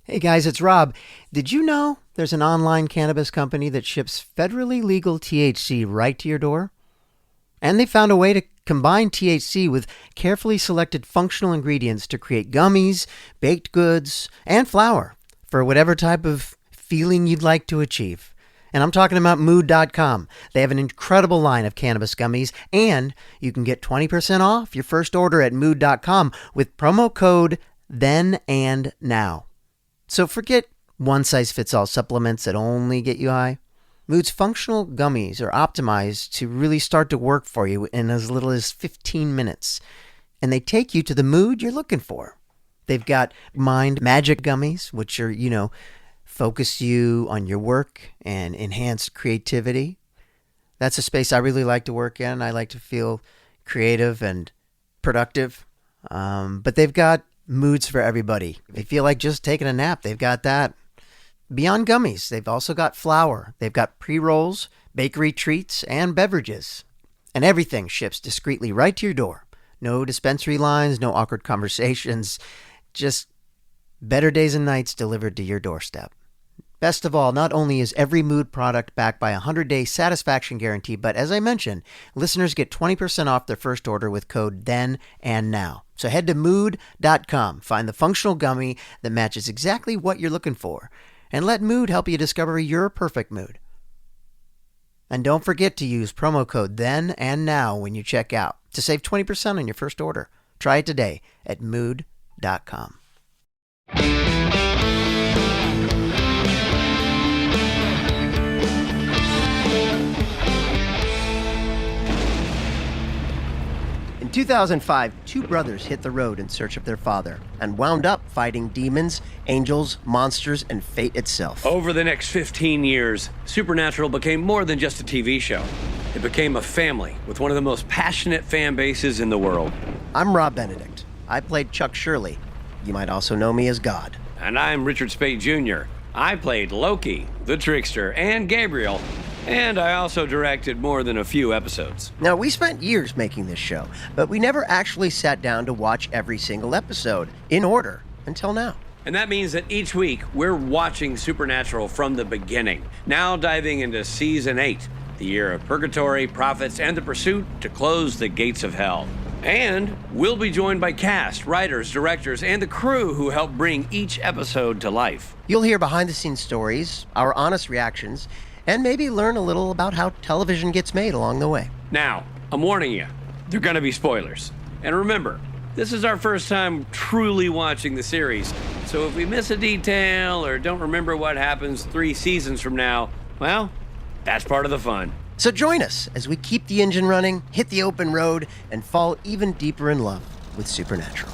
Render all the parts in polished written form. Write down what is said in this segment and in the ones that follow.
Hey guys, it's Rob. Did you know there's an online cannabis company that ships federally legal THC right to your door? And they found a way to combine THC with carefully selected functional ingredients to create gummies, baked goods, and flour for whatever type of feeling you'd like to achieve. And I'm talking about mood.com. They have an incredible line of cannabis gummies, and you can get 20% off your first order at mood.com with promo code THEN-AND-NOW. So forget one-size-fits-all supplements that only get you high. Mood's functional gummies are optimized to really start to work for you in as little as 15 minutes. And they take you to the mood you're looking for. They've got Mind Magic gummies, which are, focus you on your work and enhance creativity. That's a space I really like to work in. I like to feel creative and productive. But they've got moods for everybody. If you feel like just taking a nap, they've got that. Beyond gummies, they've also got flour. They've got pre-rolls, bakery treats, and beverages. And everything ships discreetly right to your door. No dispensary lines, no awkward conversations. Just better days and nights delivered to your doorstep. Best of all, not only is every Mood product backed by a 100-day satisfaction guarantee, but as I mentioned, listeners get 20% off their first order with code THEN-AND-NOW. So head to mood.com, find the functional gummy that matches exactly what you're looking for, and let Mood help you discover your perfect mood. And don't forget to use promo code THEN-AND-NOW when you check out to save 20% on your first order. Try it today at mood.com. In 2005, two brothers hit the road in search of their father and wound up fighting demons, angels, monsters, and fate itself. Over the next 15 years, Supernatural became more than just a TV show. It became a family with one of the most passionate fan bases in the world. I'm Rob Benedict. I played Chuck Shirley. You might also know me as God. And I'm Richard Speight Jr. I played Loki, the Trickster, and Gabriel. And I also directed more than a few episodes. Now, we spent years making this show, but we never actually sat down to watch every single episode in order until now. And that means that each week we're watching Supernatural from the beginning, now diving into Season 8, the year of purgatory, prophets, and the pursuit to close the gates of hell. And we'll be joined by cast, writers, directors, and the crew who help bring each episode to life. You'll hear behind-the-scenes stories, our honest reactions, and maybe learn a little about how television gets made along the way. Now, I'm warning you, there are gonna be spoilers. And remember, this is our first time truly watching the series, so if we miss a detail or don't remember what happens 3 seasons from now, well, that's part of the fun. So join us as we keep the engine running, hit the open road, and fall even deeper in love with Supernatural.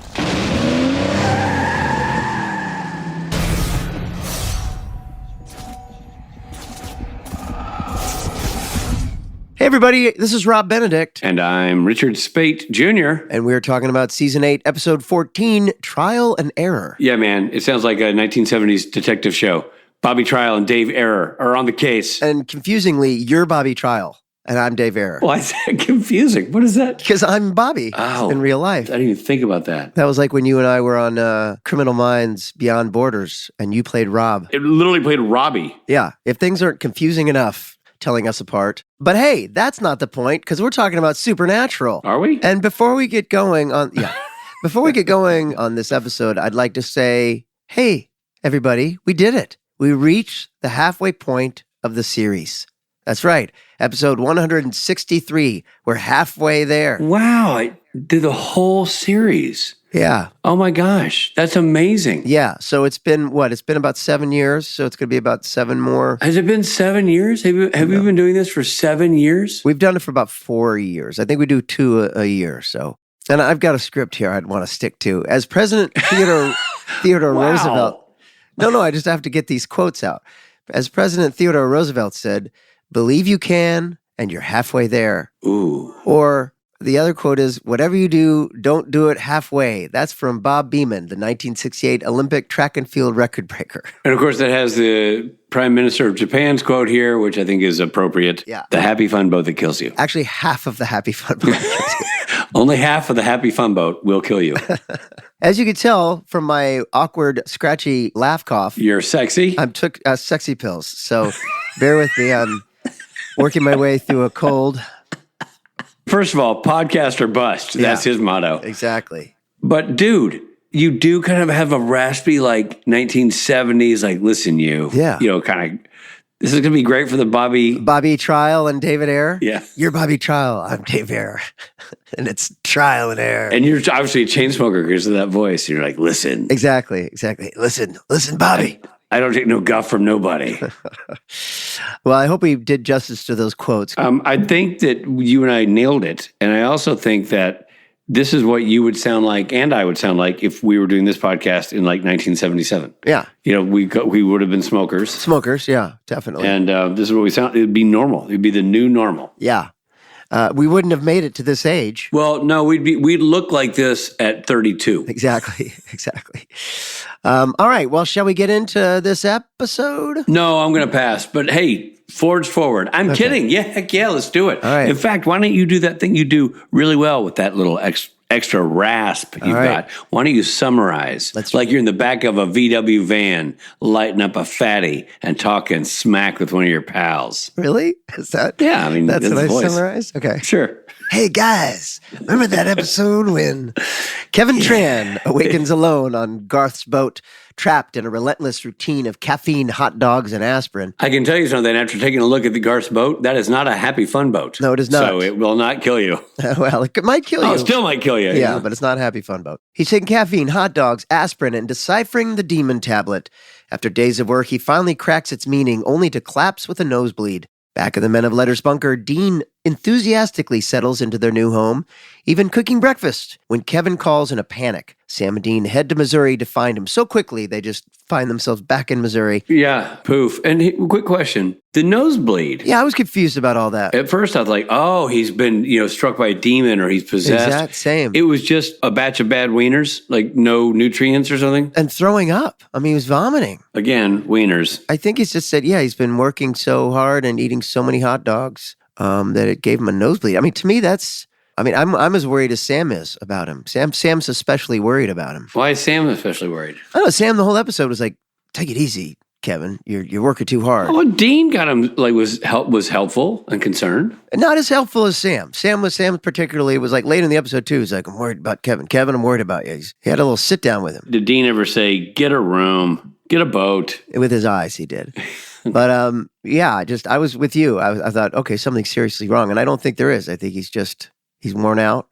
Hey everybody, this is Rob Benedict. And I'm Richard Speight Jr. And we're talking about Season 8, Episode 14, Trial and Error. Yeah, man, it sounds like a 1970s detective show. Bobby Trial and Dave Error are on the case. And confusingly, you're Bobby Trial, and I'm Dave Error. Why is that confusing? What is that? Because I'm Bobby in real life. I didn't even think about that. That was like when you and I were on Criminal Minds Beyond Borders, and you played Rob. It literally played Robbie. Yeah, if things aren't confusing enough, telling us apart. But hey, that's not the point, because we're talking about Supernatural. Are we? And before we get going on, before we get going on this episode, I'd like to say, hey, everybody, we did it. We reached the halfway point of the series. That's right. Episode 163. We're halfway there. Wow, I did the whole series. Yeah. Oh my gosh, that's amazing. Yeah. So it's been what? It's been about 7 years. So it's going to be about 7 more. Has it been 7 years? Have you been doing this for 7 years? We've done it for about 4 years. I think we do 2 a year. So, and I've got a script here I'd want to stick to. As President Theodore Wow. Roosevelt. No, I just have to get these quotes out. As President Theodore Roosevelt said, "Believe you can, and you're halfway there." Ooh. Or The other quote is, whatever you do, don't do it halfway. That's from Bob Beamon, the 1968 Olympic track and field record breaker. And of course, that has the Prime Minister of Japan's quote here, which I think is appropriate. Yeah. The happy fun boat that kills you. Actually, half of the happy fun boat. Only half of the happy fun boat will kill you. As you can tell from my awkward, scratchy laugh cough, You're sexy. I took sexy pills. So bear with me. I'm working my way through a cold. First of all, podcast or bust. That's his motto. Exactly. But dude, you do kind of have a raspy, like 1970s, like, listen, you. Yeah. You know, kind of, this is going to be great for the Bobby Trial and David Ayer. Yeah. You're Bobby Trial. I'm Dave Ayer. And it's Trial and Ayer. And you're obviously a chain smoker because of that voice. You're like, listen. Exactly. Listen, Bobby. I don't take no guff from nobody. Well, I hope we did justice to those quotes. I think that you and I nailed it. And I also think that this is what you would sound like and I would sound like if we were doing this podcast in like 1977. Yeah. You know, we would have been smokers. Smokers, yeah, definitely. And this is what we sound. It would be normal. It would be the new normal. Yeah. We wouldn't have made it to this age. Well, no, we'd look like this at 32. Exactly. All right. Well, shall we get into this episode? No, I'm going to pass. But hey, forge forward. I'm kidding. Yeah, heck yeah, let's do it. All right. In fact, why don't you do that thing you do really well with that little extra rasp you've got? Why don't you summarize? Like you're in the back of a VW van, lighting up a fatty and talking smack with one of your pals. Really? Is that? Yeah, I mean, that's what I voice. summarized? Okay. Sure. Hey, guys, remember that episode when Kevin Tran awakens alone on Garth's boat, trapped in a relentless routine of caffeine, hot dogs, and aspirin? I can tell you something. After taking a look at the Garth's boat, that is not a happy fun boat. No, it is not. So it will not kill you. Well, it might kill you. Oh, it still might kill you. Yeah, but it's not a happy fun boat. He's taking caffeine, hot dogs, aspirin, and deciphering the demon tablet. After days of work, he finally cracks its meaning, only to collapse with a nosebleed. Back in the Men of Letters bunker, Dean enthusiastically settles into their new home, even cooking breakfast, when Kevin calls in a panic. Sam and Dean head to Missouri to find him so quickly they just find themselves back in Missouri. Yeah, poof. And quick question. The nosebleed. Yeah, I was confused about all that. At first I was like, oh, he's been, struck by a demon or he's possessed. Same. It was just a batch of bad wieners, like no nutrients or something. And throwing up. I mean, he was vomiting. Again, wieners. I think he's just said, he's been working so hard and eating so many hot dogs that it gave him a nosebleed. I mean, to me, I'm as worried as Sam is about him. Sam's especially worried about him. Why is Sam especially worried? I don't know. Sam, the whole episode was like, take it easy, Kevin. You're working too hard. Well, Dean got him, was helpful and concerned. Not as helpful as Sam. Sam particularly was like late in the episode too. He's like, I'm worried about Kevin. Kevin, I'm worried about you. He had a little sit down with him. Did Dean ever say, get a room, get a boat? With his eyes, he did. But I was with you. I thought, okay, something's seriously wrong. And I don't think there is. I think he's worn out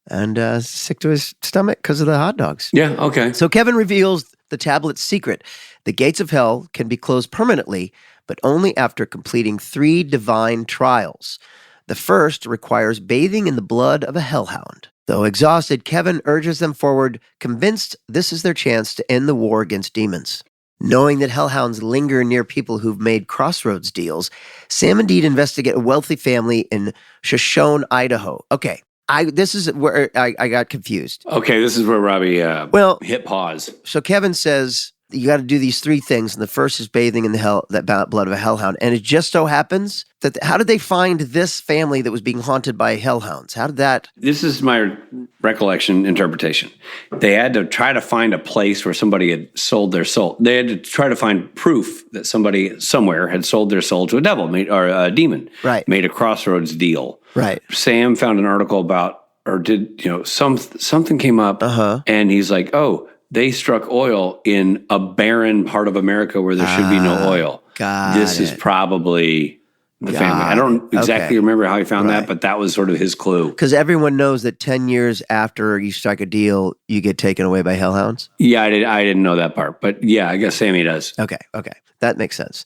and sick to his stomach because of the hot dogs. Yeah, okay. So Kevin reveals the tablet's secret. The gates of hell can be closed permanently, but only after completing 3 divine trials. The first requires bathing in the blood of a hellhound. Though exhausted, Kevin urges them forward, convinced this is their chance to end the war against demons. Knowing that hellhounds linger near people who've made crossroads deals, Sam and Dean investigate a wealthy family in Shoshone, Idaho. Okay, this is where I got confused. Okay, this is where Robbie hit pause. So Kevin says, you got to do these 3 things, and the first is bathing in that blood of a hellhound. And it just so happens that how did they find this family that was being haunted by hellhounds? How did that? This is my recollection interpretation. They had to try to find a place where somebody had sold their soul. They had to try to find proof that somebody somewhere had sold their soul to a devil or a demon. Right. Made a crossroads deal. Right. Sam found an article about, or did, something came up, and he's like, oh, they struck oil in a barren part of America where there should be no oil. This is probably the family. I don't exactly remember how he found that, but that was sort of his clue. Because everyone knows that 10 years after you strike a deal, you get taken away by hellhounds? Yeah, I didn't know that part. But yeah, I guess Sammy does. Okay. That makes sense.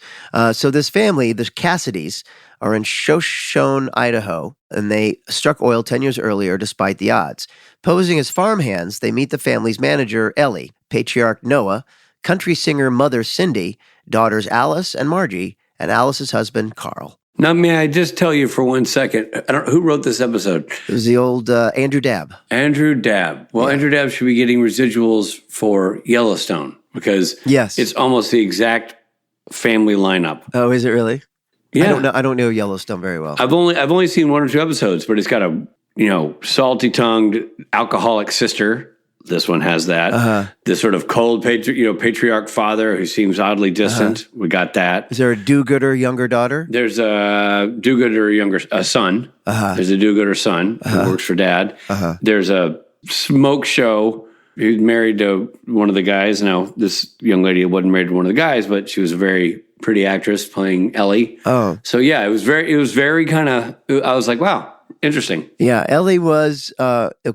So this family, the Cassidys, are in Shoshone, Idaho, and they struck oil 10 years earlier despite the odds. Posing as farmhands, they meet the family's manager, Ellie, patriarch Noah, country singer mother Cindy, daughters Alice and Margie, and Alice's husband, Carl. Now, may I just tell you for 1 second, who wrote this episode? It was the old Andrew Dabb. Andrew Dabb. Well, Andrew Dabb should be getting residuals for Yellowstone because it's almost the exact family lineup. Oh, is it really? Yeah. I don't know Yellowstone very well. I've only seen 1 or 2 episodes, but it's got a, salty-tongued alcoholic sister. This one has that. This sort of cold patriarch father who seems oddly distant. We got that. Is there a do-gooder younger daughter? There's a do-gooder younger son. There's a do-gooder son who works for dad. There's a smoke show. He's married to one of the guys. Now, this young lady wasn't married to one of the guys, but she was a very pretty actress playing Ellie. Oh. So, yeah, it was very kind of, I was like, wow. Interesting. Yeah, Ellie was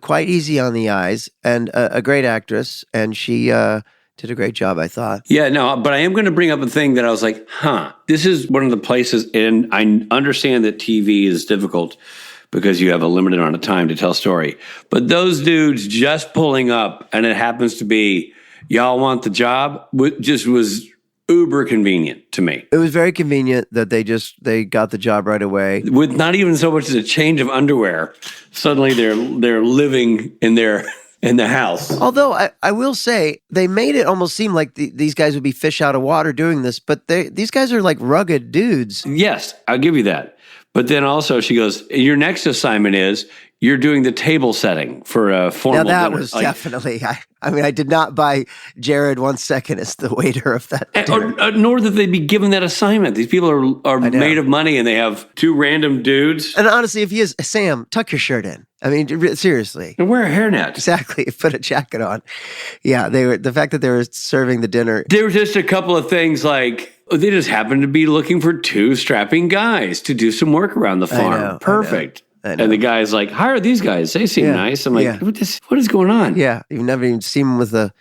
quite easy on the eyes and a great actress, and she did a great job, I thought. Yeah, no, but I am going to bring up a thing that I was like, this is one of the places, and I understand that TV is difficult because you have a limited amount of time to tell a story. But those dudes just pulling up, and it happens to be, y'all want the job, just was uber convenient to me. It was very convenient that they got the job right away. With not even so much as a change of underwear, suddenly they're living in the house. Although I will say they made it almost seem like these guys would be fish out of water doing this, but these guys are like rugged dudes. Yes, I'll give you that. But then also she goes, your next assignment is you're doing the table setting for a formal dinner. Now that was definitely, I did not buy Jared 1 second as the waiter of that dinner. Nor that they'd be given that assignment. These people are made of money and they have 2 random dudes. And honestly, if he is, Sam, tuck your shirt in. I mean, seriously. And wear a hairnet. Exactly. Put a jacket on. Yeah, the fact that they were serving the dinner. There were just a couple of things like, they just happened to be looking for 2 strapping guys to do some work around the farm. Perfect. And the guy's like, hire these guys. They seem nice. I'm like, what is going on? Yeah, you've never even seen him with a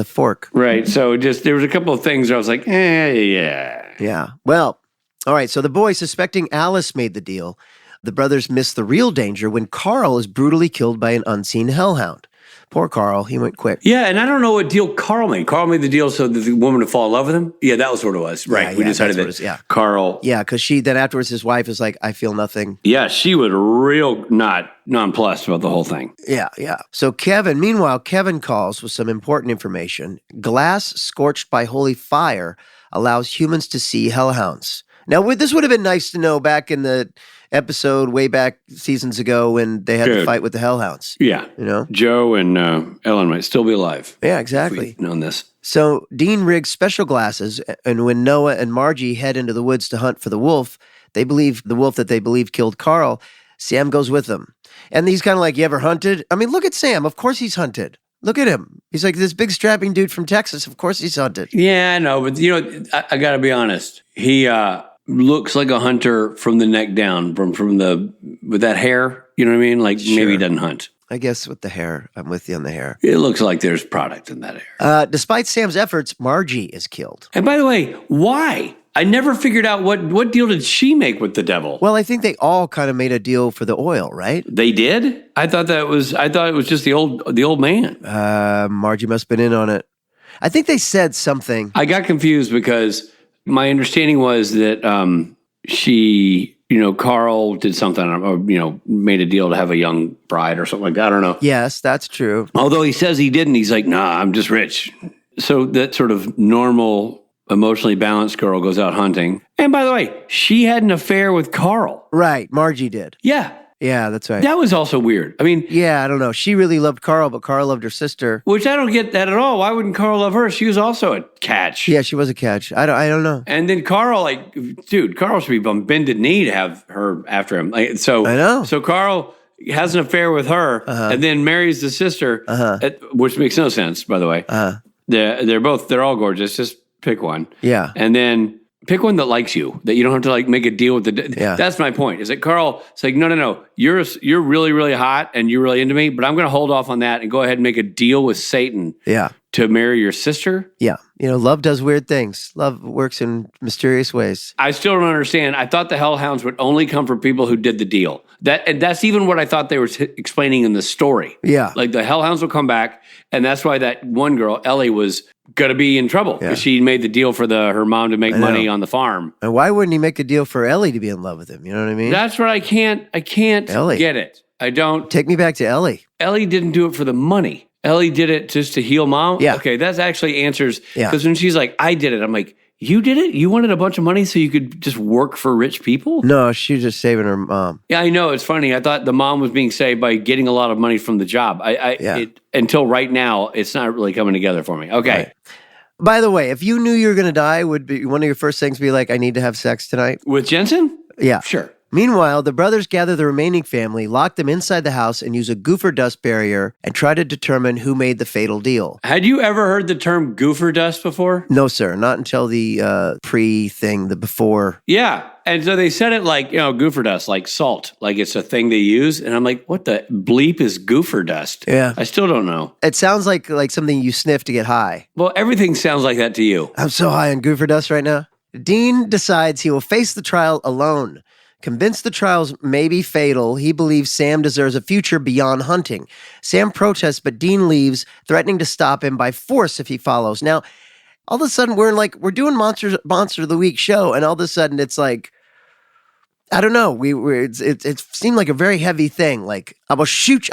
fork. Right. So there was a couple of things where I was like, yeah. Yeah. Well, all right. So the boys, suspecting Alice made the deal, the brothers miss the real danger when Carl is brutally killed by an unseen hellhound. Poor Carl, he went quick. Yeah, and I don't know what deal Carl made. Carl made the deal so that the woman would fall in love with him? Yeah, that was what it was. Right, we decided that Carl... Yeah, because then afterwards his wife is like, I feel nothing. Yeah, she was real not nonplussed about the whole thing. Yeah. So meanwhile, Kevin calls with some important information. Glass scorched by holy fire allows humans to see hellhounds. Now, this would have been nice to know back in the episode way back seasons ago when they had to fight with the hellhounds. Yeah. Joe and Ellen might still be alive. Yeah, exactly. If we'd known this. So Dean rigs special glasses, and when Noah and Margie head into the woods to hunt for the wolf that they believe killed Carl, Sam goes with them. And he's kind of like, you ever hunted? I mean, look at Sam. Of course he's hunted. Look at him. He's like this big strapping dude from Texas. Of course he's hunted. Yeah, I know. But, I got to be honest. He looks like a hunter from the neck down, with that hair. You know what I mean? Like maybe he doesn't hunt. I guess with the hair. I'm with you on the hair. It looks like there's product in that hair. Despite Sam's efforts, Margie is killed. And by the way, why? I never figured out what deal did she make with the devil? Well, I think they all kind of made a deal for the oil, right? They did? I thought it was just the old man. Margie must have been in on it. I think they said something. I got confused because my understanding was that Carl did something, or, made a deal to have a young bride or something like that. I don't know. Yes, that's true. Although he says he didn't. He's like, nah, I'm just rich. So that sort of normal, emotionally balanced girl goes out hunting. And by the way, she had an affair with Carl. Right. Margie did. Yeah. Yeah, that's right. That was also weird. I mean... Yeah, I don't know. She really loved Carl, but Carl loved her sister. Which I don't get that at all. Why wouldn't Carl love her? She was also a catch. Yeah, she was a catch. I don't know. And then Carl, Carl should be on bended knee to have her after him. I know. So Carl has an affair with her and then marries the sister, which makes no sense, by the way. They're all gorgeous. Just pick one. Yeah. And then... pick one that likes you, that you don't have to make a deal with That's my point. Is that Carl? It's like, no. You're really, really hot and you're really into me, but I'm going to hold off on that and go ahead and make a deal with Satan. Yeah. To marry your sister. Yeah. Love does weird things. Love works in mysterious ways. I still don't understand. I thought the hellhounds would only come from people who did the deal. That's even what I thought they were explaining in the story. Yeah. Like the hellhounds will come back, and that's why that one girl, Ellie, was going to be in trouble because she made the deal for her mom to make money on the farm. And why wouldn't he make a deal for Ellie to be in love with him? You know what I mean? That's what I can't Ellie. get it. I don't. Take me back to Ellie. Ellie didn't do it for the money. Ellie did it just to heal mom. Yeah. Okay, that actually answers. Yeah. Because when she's like, I did it, I'm like, you did it? You wanted a bunch of money so you could just work for rich people? No, she was just saving her mom. Yeah, I know. It's funny. I thought the mom was being saved by getting a lot of money from the job. Until right now, it's not really coming together for me. Okay. Right. By the way, if you knew you were going to die, would be one of your first things be like, I need to have sex tonight? With Jensen? Yeah. Sure. Meanwhile, the brothers gather the remaining family, lock them inside the house, and use a goofer dust barrier and try to determine who made the fatal deal. Had you ever heard the term goofer dust before? No, sir. Not until the pre-thing, the before. Yeah. And so they said it like, goofer dust, like salt, like it's a thing they use. And I'm like, what the bleep is goofer dust? Yeah. I still don't know. It sounds like something you sniff to get high. Well, everything sounds like that to you. I'm so high on goofer dust right now. Dean decides he will face the trial alone. Convinced the trials may be fatal, he believes Sam deserves a future beyond hunting. Sam protests, but Dean leaves, threatening to stop him by force if he follows. Now, all of a sudden, we're doing Monster of the Week show, and all of a sudden, it's like, I don't know. It seemed like a very heavy thing. Like, I will shoot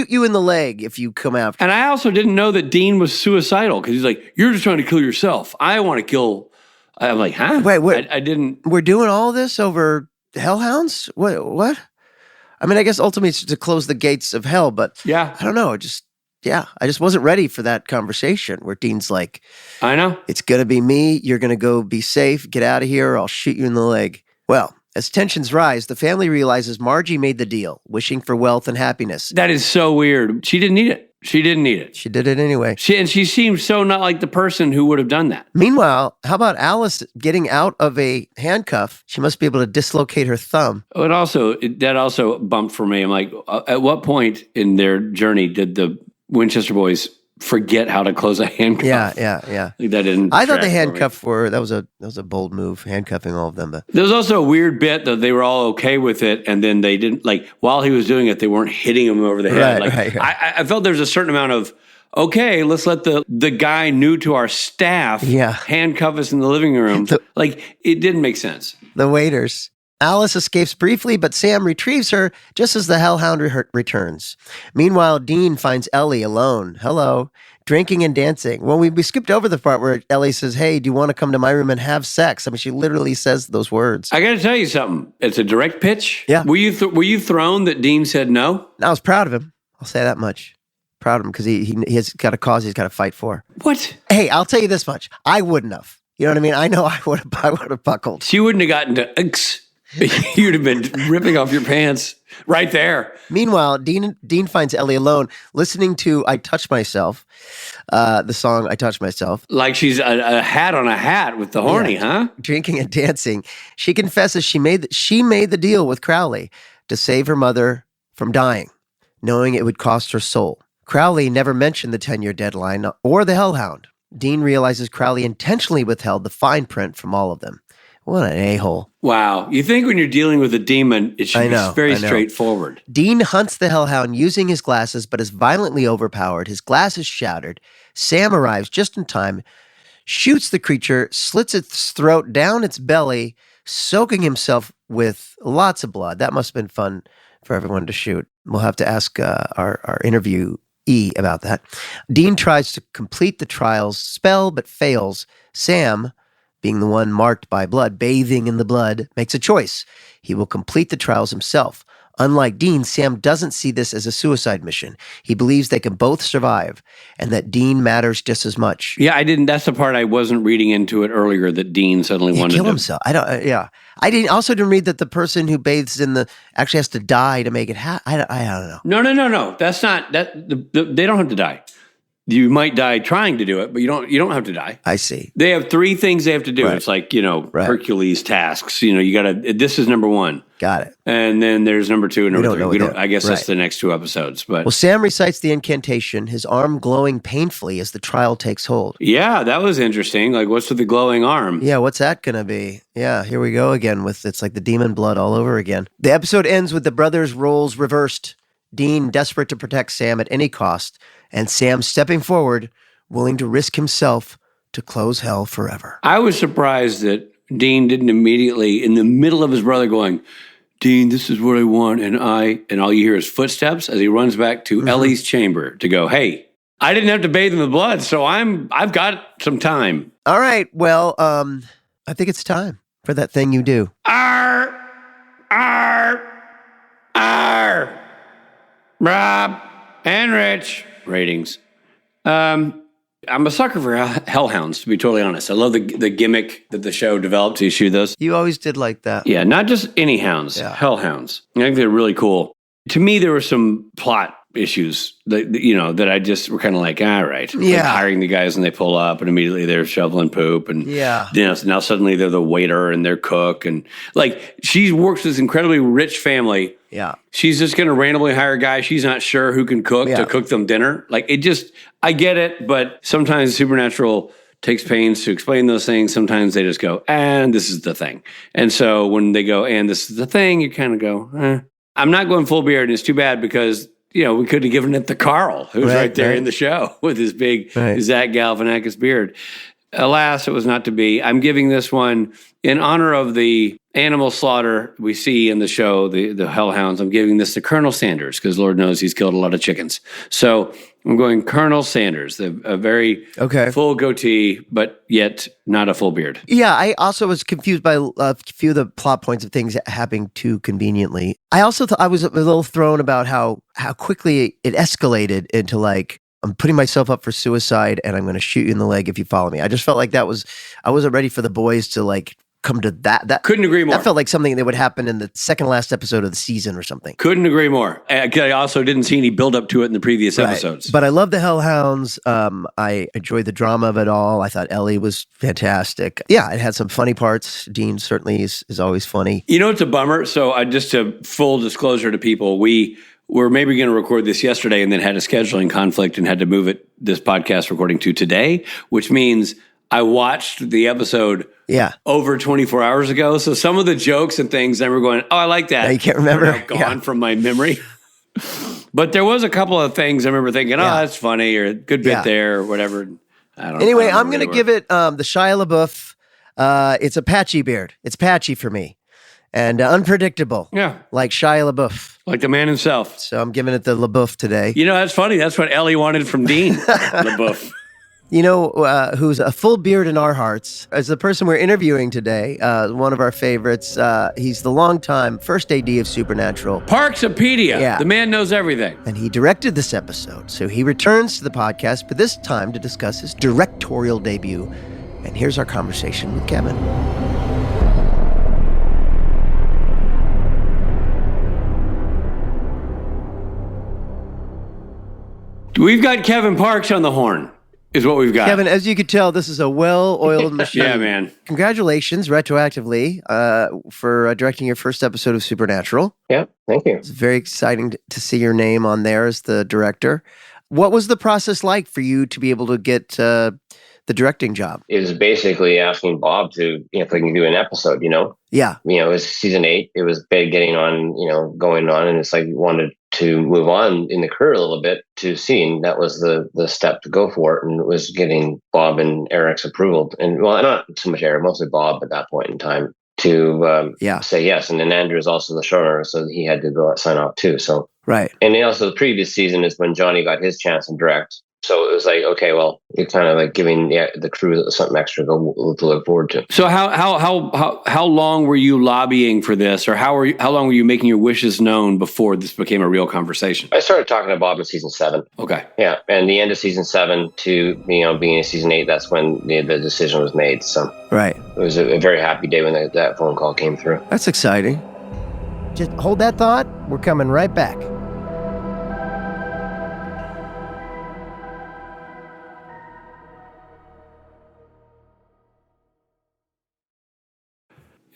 you in the leg if you come after. And I also didn't know that Dean was suicidal because he's like, you're just trying to kill yourself. I want to kill. I'm like, huh? Wait, what? I didn't. We're doing all this over hell-hounds? What? I mean, I guess ultimately it's to close the gates of hell, but yeah, I don't know. I just wasn't ready for that conversation where Dean's like, I know. It's going to be me. You're going to go be safe. Get out of here or I'll shoot you in the leg. Well, as tensions rise, the family realizes Margie made the deal, wishing for wealth and happiness. That is so weird. She didn't need it. She didn't need it. She did it anyway. She seems so not like the person who would have done that. Meanwhile, how about Alice getting out of a handcuff? She must be able to dislocate her thumb. That also bumped for me. I'm like, at what point in their journey did the Winchester boys forget how to close a handcuff? Yeah. Like that didn't. I thought the handcuff that was a bold move, handcuffing all of them. But there was also a weird bit that they were all okay with it, and then they didn't while he was doing it, they weren't hitting him over the head. Right. I felt there's a certain amount of okay, let's let the guy new to our staff handcuff us in the living room. It didn't make sense. The waiters. Alice escapes briefly, but Sam retrieves her just as the hellhound returns. Meanwhile, Dean finds Ellie alone. Hello. Drinking and dancing. Well, we skipped over the part where Ellie says, hey, do you want to come to my room and have sex? I mean, she literally says those words. I got to tell you something. It's a direct pitch. Yeah. Were you thrown that Dean said no? I was proud of him. I'll say that much. Proud of him because he has got a cause he's got to fight for. What? Hey, I'll tell you this much. I wouldn't have. You know what I mean? I know I would have buckled. She wouldn't have gotten to you'd have been ripping off your pants right there. Meanwhile, Dean finds Ellie alone, listening to "I Touch Myself," the song "I Touch Myself." Like she's a hat on a hat with the horny, huh? Drinking and dancing. She confesses she made the deal with Crowley to save her mother from dying, knowing it would cost her soul. Crowley never mentioned the 10-year deadline or the hellhound. Dean realizes Crowley intentionally withheld the fine print from all of them. What an a-hole. Wow. You think when you're dealing with a demon, it should be very straightforward. Dean hunts the hellhound using his glasses, but is violently overpowered. His glass is shattered. Sam arrives just in time, shoots the creature, slits its throat down its belly, soaking himself with lots of blood. That must have been fun for everyone to shoot. We'll have to ask our interviewee about that. Dean tries to complete the trial's spell, but fails. Sam, being the one marked by blood, bathing in the blood, makes a choice. He will complete the trials himself. Unlike Dean, Sam doesn't see this as a suicide mission. He believes they can both survive and that Dean matters just as much. Yeah, I didn't. That's the part I wasn't reading into it earlier that Dean suddenly wanted to kill himself. I didn't read that the person who bathes in the actually has to die to make it happen. I don't know. No. That's not that. They don't have to die. You might die trying to do it, but you don't have to die. I see. They have 3 things they have to do. Right. It's like, Hercules tasks. You got to, this is number 1. Got it. And then there's number 2 and number 3. I guess that's the next 2 episodes. But Sam recites the incantation, his arm glowing painfully as the trial takes hold. Yeah, that was interesting. Like, what's with the glowing arm? Yeah, what's that going to be? Yeah, here we go again it's like the demon blood all over again. The episode ends with the brothers' roles reversed. Dean desperate to protect Sam at any cost, and Sam stepping forward willing to risk himself to close hell forever. I was surprised that Dean didn't immediately, in the middle of his brother going, Dean, this is what I want, and all you hear is footsteps as he runs back to Ellie's chamber to go, hey, I didn't have to bathe in the blood, so I've got some time. All right, well, I think it's time for that thing you do. Arr! Arr! Arr! Rob and Rich. Ratings. I'm a sucker for hellhounds, to be totally honest. I love the gimmick that the show developed to issue those. You always did like that. Yeah, not just any hounds, hellhounds. I think they're really cool. To me, there were some plot issues that I just were kind of like, all right. Yeah. Like hiring the guys and they pull up and immediately they're shoveling poop. And now suddenly they're the waiter and they're cook. And like she works with this incredibly rich family. Yeah. She's just going to randomly hire a guy she's not sure who can cook to cook them dinner. Like I get it, but sometimes Supernatural takes pains to explain those things. Sometimes they just go, and this is the thing. And so when they go, and this is the thing, you kind of go, eh. I'm not going full beard, and it's too bad because, we could have given it to Carl, who's right there in the show with his big Zach Galifianakis beard. Alas, it was not to be. I'm giving this one in honor of the animal slaughter we see in the show, the hellhounds. I'm giving this to Colonel Sanders because Lord knows he's killed a lot of chickens. So I'm going Colonel Sanders, a very full goatee, but yet not a full beard. Yeah, I also was confused by a few of the plot points of things happening too conveniently. I also thought I was a little thrown about how quickly it escalated into like, I'm putting myself up for suicide and I'm going to shoot you in the leg if you follow me. I just felt like I wasn't ready for the boys to like come to that. Couldn't agree more. That felt like something that would happen in the second last episode of the season or something. Couldn't agree more. I also didn't see any build up to it in the previous episodes. But I love the Hellhounds. I enjoyed the drama of it all. I thought Ellie was fantastic. Yeah, it had some funny parts. Dean certainly is always funny. It's a bummer. So just to full disclosure to people, we were maybe going to record this yesterday and then had a scheduling conflict and had to move this podcast recording to today, which means I watched the episode over 24 hours ago. So some of the jokes and things I were going, oh, I like that. Now you can't remember. Are now gone from my memory. But there was a couple of things I remember thinking, oh, that's funny, or a good bit there, or whatever. I don't know. Anyway, I'm going to give it the Shia LaBeouf. It's a patchy beard. It's patchy for me. And unpredictable. Yeah. Like Shia LaBeouf. Like the man himself. So I'm giving it the LaBeouf today. That's funny. That's what Ellie wanted from Dean. LaBeouf. Who's a full beard in our hearts is the person we're interviewing today. One of our favorites. He's the longtime first AD of Supernatural. Parksopedia. Yeah. The man knows everything. And he directed this episode. So he returns to the podcast, but this time to discuss his directorial debut. And here's our conversation with Kevin. We've got Kevin Parks on the horn, is what we've got. Kevin, as you could tell, this is a well-oiled machine. Yeah, man. Congratulations, retroactively, for directing your first episode of Supernatural. Yeah, thank you. It's very exciting to see your name on there as the director. What was the process like for you to be able to get the directing job? It was basically asking Bob to, if we can do an episode, Yeah. It was season 8. It was big getting on, going on. And it's like you wanted to move on in the career a little bit to scene. That was the step to go for it. And it was getting Bob and Eric's approval. And well, not so much Eric, mostly Bob at that point in time to say yes. And then Andrew is also the showrunner, so he had to go sign off too. So right. And then also the previous season is when Johnny got his chance to direct. So it was like, okay, well, you're kind of like giving the crew something extra to look forward to. So how long were you lobbying for this, or how long were you making your wishes known before this became a real conversation? I started talking to Bob in season 7. Okay. Yeah, and the end of season 7 to being in season 8, that's when the decision was made. So right, it was a very happy day when that phone call came through. That's exciting. Just hold that thought. We're coming right back.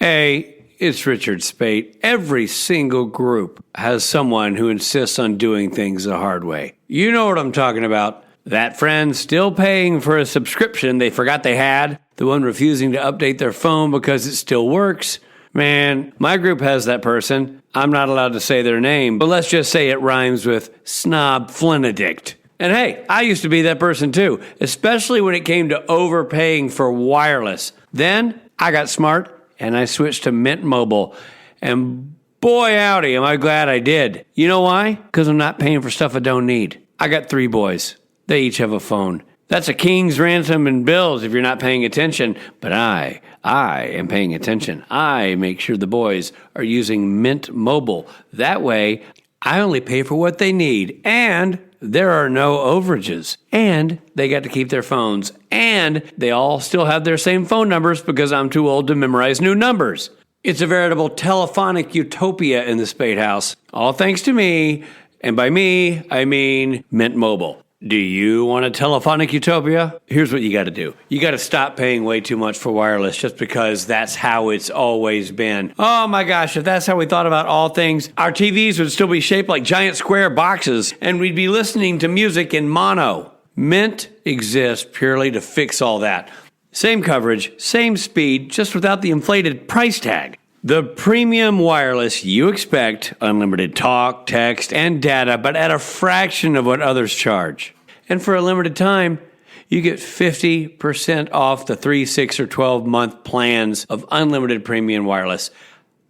Hey, it's Richard Spate. Every single group has someone who insists on doing things the hard way. You know what I'm talking about. That friend still paying for a subscription they forgot they had. The one refusing to update their phone because it still works. Man, my group has that person. I'm not allowed to say their name, but let's just say it rhymes with Snob Flinadict. And hey, I used to be that person too, especially when it came to overpaying for wireless. Then I got smart and I switched to Mint Mobile. And boy, howdy, am I glad I did. You know why? Because I'm not paying for stuff I don't need. I got 3 boys. They each have a phone. That's a king's ransom and bills if you're not paying attention. But I am paying attention. I make sure the boys are using Mint Mobile. That way, I only pay for what they need. And there are no overages. And they got to keep their phones. And they all still have their same phone numbers because I'm too old to memorize new numbers. It's a veritable telephonic utopia in the Spade House. All thanks to me. And by me, I mean Mint Mobile. Do you want a telephonic utopia? Here's what you got to do. You got to stop paying way too much for wireless just because that's how it's always been. Oh my gosh, if that's how we thought about all things, our TVs would still be shaped like giant square boxes and we'd be listening to music in mono. Mint exists purely to fix all that. Same coverage, same speed, just without the inflated price tag. The premium wireless you expect, unlimited talk, text, and data, but at a fraction of what others charge. And for a limited time, you get 50% off the 3, 6, or 12-month plans of unlimited premium wireless.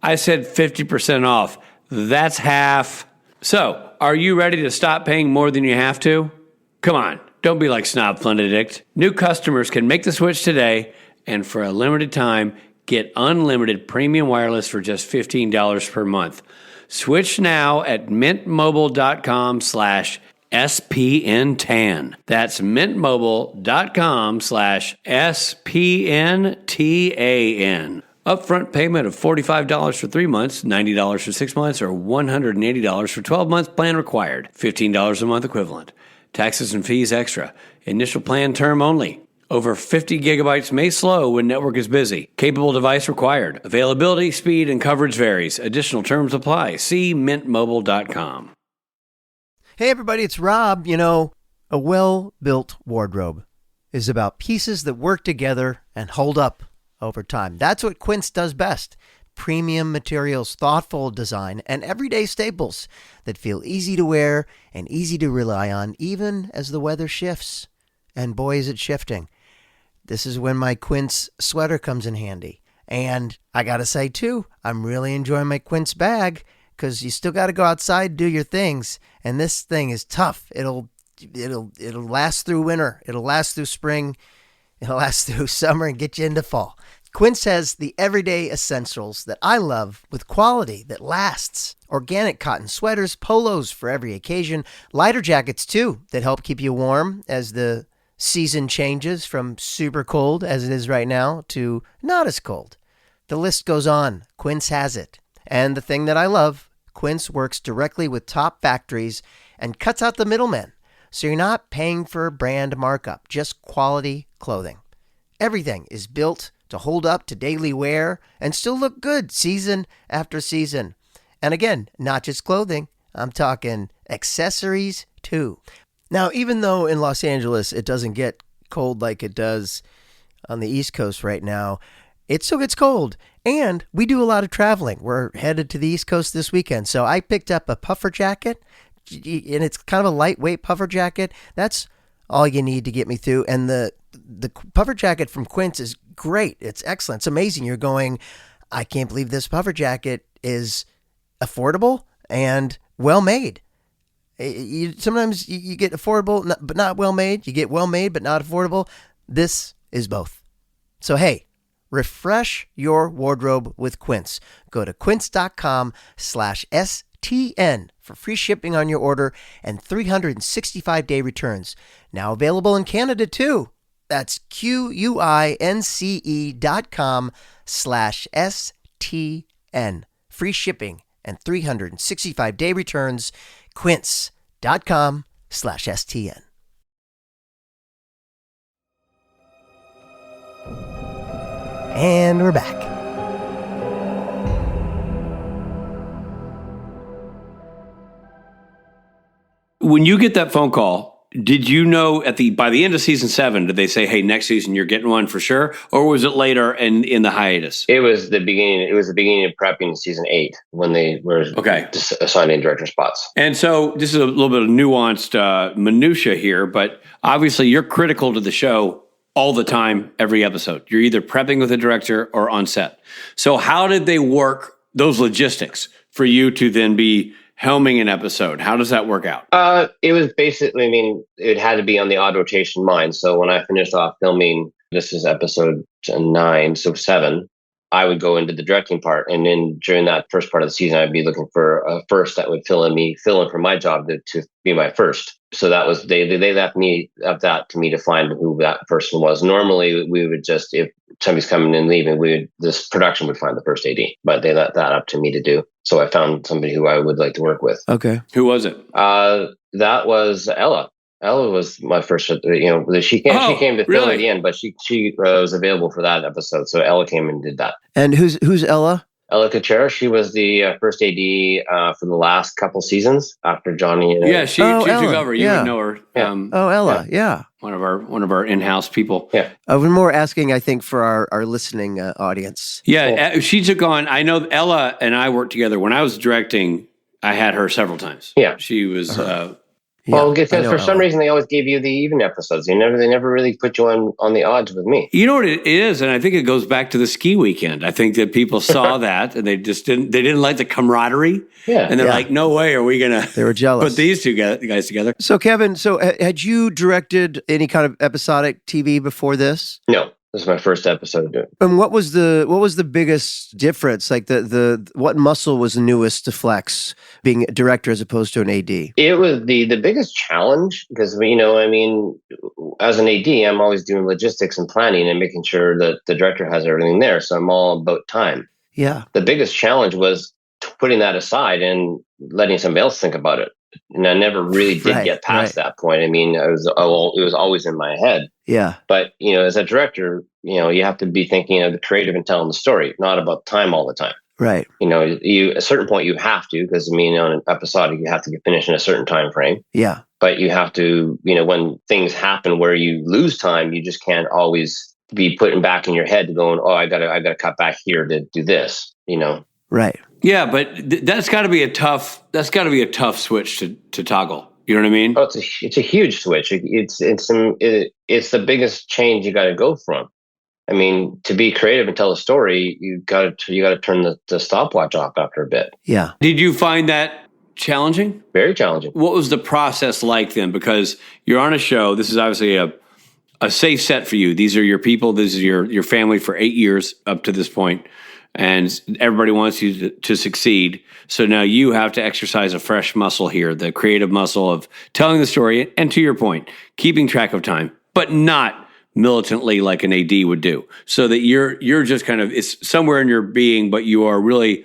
I said 50% off. That's half. So, are you ready to stop paying more than you have to? Come on, don't be like Snob Flunadict. New customers can make the switch today, and for a limited time, get unlimited premium wireless for just $15 per month. Switch now at mintmobile.com/SPNTAN. That's mintmobile.com/SPNTAN. Upfront payment of $45 for 3 months, $90 for 6 months, or $180 for 12 months plan required. $15 a month equivalent. Taxes and fees extra. Initial plan term only. Over 50 gigabytes may slow when network is busy. Capable device required. Availability, speed, and coverage varies. Additional terms apply. See mintmobile.com. Hey everybody, it's Rob. You know, a well-built wardrobe is about pieces that work together and hold up over time. That's what Quince does best. Premium materials, thoughtful design, and everyday staples that feel easy to wear and easy to rely on even as the weather shifts. And boy, is it shifting. This is when my Quince sweater comes in handy. And I got to say, too, I'm really enjoying my Quince bag because you still got to go outside and do your things. And this thing is tough. It'll last through winter. It'll last through spring. It'll last through summer and get you into fall. Quince has the everyday essentials that I love with quality that lasts. Organic cotton sweaters, polos for every occasion, lighter jackets, too, that help keep you warm as the season changes from super cold as it is right now to not as cold. The list goes on. Quince has it. And the thing that I love, Quince works directly with top factories and cuts out the middlemen. So you're not paying for a brand markup, just quality clothing. Everything is built to hold up to daily wear and still look good season after season. And again, not just clothing. I'm talking accessories too. Now, even though in Los Angeles it doesn't get cold like it does on the East Coast right now, it still gets cold. And we do a lot of traveling. We're headed to the East Coast this weekend. So I picked up a puffer jacket, and it's kind of a lightweight puffer jacket. That's all you need to get me through. And the puffer jacket from Quince is great. It's excellent. It's amazing. You're going, I can't believe this puffer jacket is affordable and well-made. Sometimes you get affordable, but not well-made. You get well-made, but not affordable. This is both. So, hey, refresh your wardrobe with Quince. Go to quince.com/STN for free shipping on your order and 365-day returns. Now available in Canada, too. That's QUINCE.com/STN. Free shipping and 365-day returns. Quince.com/STN. And we're back. When you get that phone call Did you know by the end of season 7, did they say, hey, next season you're getting one for sure? Or was it later in the hiatus? It was the beginning. It was the beginning of prepping season 8 when they were assigning director spots. And so this is a little bit of nuanced minutia here, but obviously you're critical to the show all the time, every episode. You're either prepping with a director or on set. So how did they work those logistics for you to then be helming an episode? How does that work out? It was basically, it had to be on the odd rotation mind. So when I finished off filming, this is episode 9, so 7, I would go into the directing part. And then during that first part of the season, I'd be looking for a first that would fill in for my job to be my first. So that was, they left that to me to find who that person was. Normally we would just, if somebody's coming and leaving, this production would find the first AD, but they let that up to me to do. So I found somebody who I would like to work with. Okay. Who was it? That was Ella. Ella was my first, she came to fill at the end, but she was available for that episode. So Ella came and did that. And who's Ella? Ella Kuchera, she was the first AD for the last couple seasons after Johnny. She took over. You would know her. Ella, yeah. One of our in-house people. Yeah. We're more asking, I think, for our listening audience. Yeah, cool. She took on, I know Ella and I worked together. When I was directing, I had her several times. Yeah. She was... Well, because for some reason they always gave you the even episodes. They never really put you on the odds with me. You know what it is, and I think it goes back to the ski weekend. I think that people saw that and they didn't like the camaraderie. Yeah, and they're like, no way are we gonna. They were jealous. Put these two guys together. So Kevin, had you directed any kind of episodic TV before this? No. This is my first episode doing. And what was the biggest difference? Like what muscle was the newest to flex, being a director as opposed to an AD? It was the biggest challenge because as an AD, I'm always doing logistics and planning and making sure that the director has everything there. So I'm all about time. Yeah. The biggest challenge was putting that aside and letting somebody else think about it. And I never really did get past that point. It was always in my head. Yeah. But, as a director, you have to be thinking of the creative and telling the story, not about time all the time. Right. At a certain point you have to, because on an episode, you have to get finished in a certain time frame. Yeah. But you have to, when things happen where you lose time, you just can't always be putting back in your head to going, I gotta cut back here to do this, Right. Yeah, but that's got to be a tough switch to toggle. You know what I mean? Oh, it's a huge switch. It's the biggest change you got to go from. To be creative and tell a story, you got to turn the stopwatch off after a bit. Yeah. Did you find that challenging? Very challenging. What was the process like then? Because you're on a show. This is obviously a safe set for you. These are your people. This is your family for 8 years up to this point. And everybody wants you to succeed. So now you have to exercise a fresh muscle here, the creative muscle of telling the story. And to your point, keeping track of time, but not militantly like an AD would do. So that you're just kind of, it's somewhere in your being, but you are really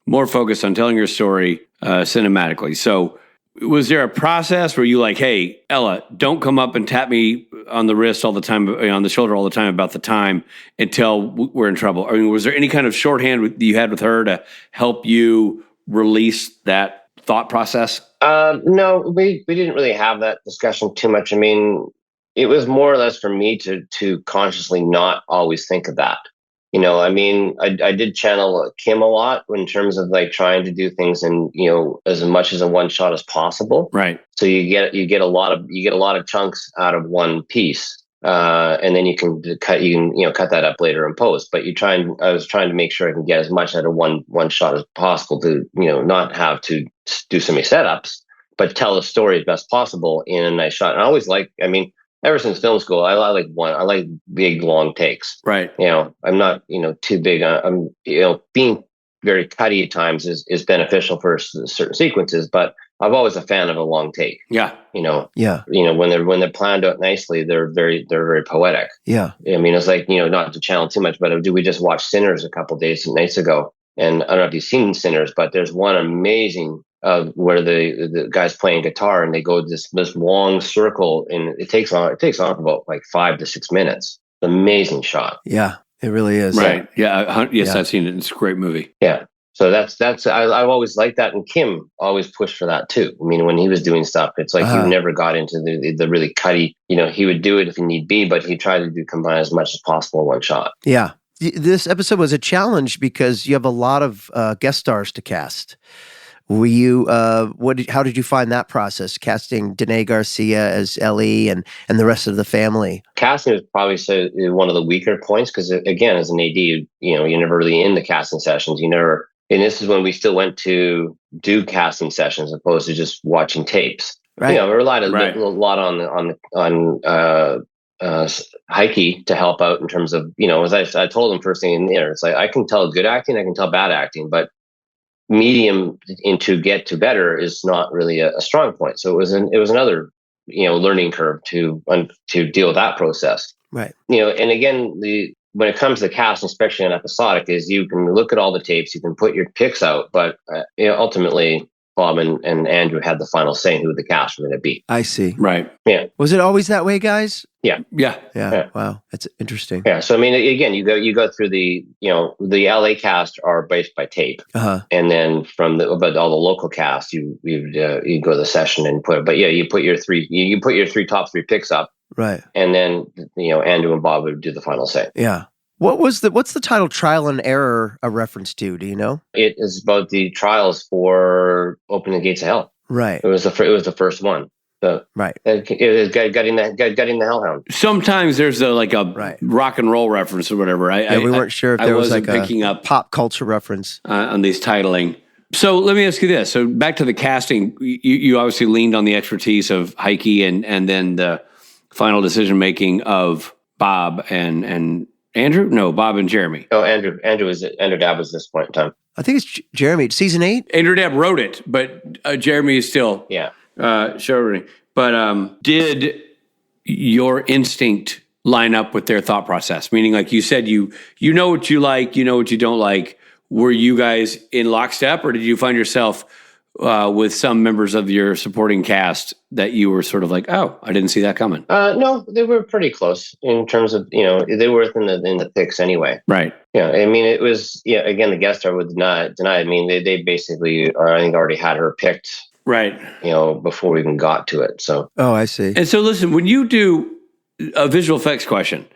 more focused on telling your story cinematically. So was there a process where you like, hey, Ella, don't come up and tap me on the wrist all the time, on the shoulder all the time about the time until we're in trouble? Was there any kind of shorthand you had with her to help you release that thought process? No, we didn't really have that discussion too much. It was more or less for me to consciously not always think of that. I did channel Kim a lot in terms of like trying to do things in, as much as a one shot as possible. Right. So you get a lot of chunks out of one piece. And then you can cut that up later in post, but I was trying to make sure I can get as much out of one shot as possible to, not have to do so many setups, but tell the story as best possible in a nice shot. And I always ever since film school, I like big, long takes. Right. I'm not, too big. Being very cutty at times is beneficial for certain sequences, but I'm always a fan of a long take. Yeah. Yeah. When they're planned out nicely, they're very poetic. Yeah. It's like, not to channel too much, but we just watched Sinners a couple nights ago. And I don't know if you've seen Sinners, but there's one amazing where the guy's playing guitar and they go this long circle and it takes on about like 5 to 6 minutes. Amazing shot. Yeah, it really is. Right. Yeah. Yes, I've seen it. It's a great movie. Yeah. So I've always liked that, and Kim always pushed for that too. I mean, when he was doing stuff, it's like you never got into the really cutty. He would do it if he need be, but he tried to combine as much as possible in one shot. Yeah. This episode was a challenge because you have a lot of guest stars to cast. Were you? How did you find that process? Casting Danae Garcia as Ellie and the rest of the family. Casting is probably one of the weaker points because, again, as an AD, you're never really in the casting sessions. You never. And this is when we still went to do casting sessions as opposed to just watching tapes. Right. We relied a lot on Heike to help out in terms of, as I told him first thing in there, it's like I can tell good acting, I can tell bad acting, but medium into get to better is not really a strong point. So it was another learning curve to deal with that process. Right. And again, when it comes to the cast, especially on episodic, is you can look at all the tapes, you can put your picks out, but ultimately Bob and Andrew had the final say in who the cast were going to be. I see. Right. Yeah. Was it always that way, guys? Yeah. Wow, that's interesting. Yeah. So I mean, again, you go through the LA cast are based by tape, and then from all the local cast, you go to the session and you put your top three picks up, right, and then Andrew and Bob would do the final say. Yeah. What's the title Trial and Error a reference to? Do you know? It is about the trials for opening the gates of hell. Right. It was the first one. So, right. It was gutting the hellhound. Sometimes there's a rock and roll reference or whatever. We weren't sure if there was like picking a up pop culture reference on these titling. So let me ask you this. So back to the casting, you obviously leaned on the expertise of Heike and then the final decision making of Bob and Andrew? No, Bob and Jeremy. Oh, Andrew Dabb was this point in time. I think it's Jeremy. Season 8? Andrew Dabb wrote it, but Jeremy is still showrunning. But did your instinct line up with their thought process? Meaning, like you said, you know what you like, you know what you don't like. Were you guys in lockstep, or did you find yourself with some members of your supporting cast that you were sort of like, oh, I didn't see that coming? No, they were pretty close in terms of, they were in the picks anyway. Right. Yeah. I mean, it was, again, the guest star would deny. I mean, they basically, I think, already had her picked. Right. Before we even got to it. So. Oh, I see. And so listen, when you do a visual effects question,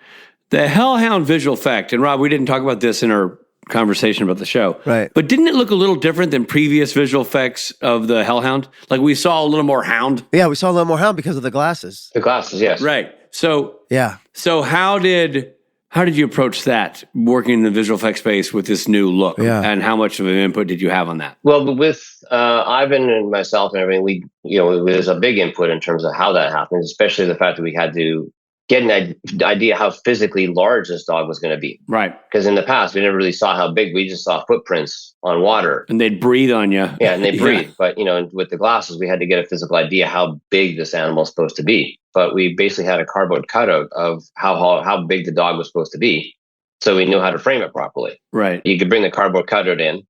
the Hellhound visual effect, and Rob, we didn't talk about this in our conversation about the show. Right. But didn't it look a little different than previous visual effects of the Hellhound? Like we saw a little more hound. Yeah, we saw a little more hound because of the glasses. The glasses, yes. Right. So yeah. So how did you approach that, working in the visual effects space with this new look? Yeah. And how much of an input did you have on that? Well, with Ivan and myself and everything, there's a big input in terms of how that happened, especially the fact that we had to get an idea how physically large this dog was going to be. Right. Because in the past, we never really saw how big. We just saw footprints on water. And they'd breathe on you. Yeah, and they breathe. But, with the glasses, we had to get a physical idea how big this animal is supposed to be. But we basically had a cardboard cutout of how big the dog was supposed to be. So we knew how to frame it properly. Right. You could bring the cardboard cutout in.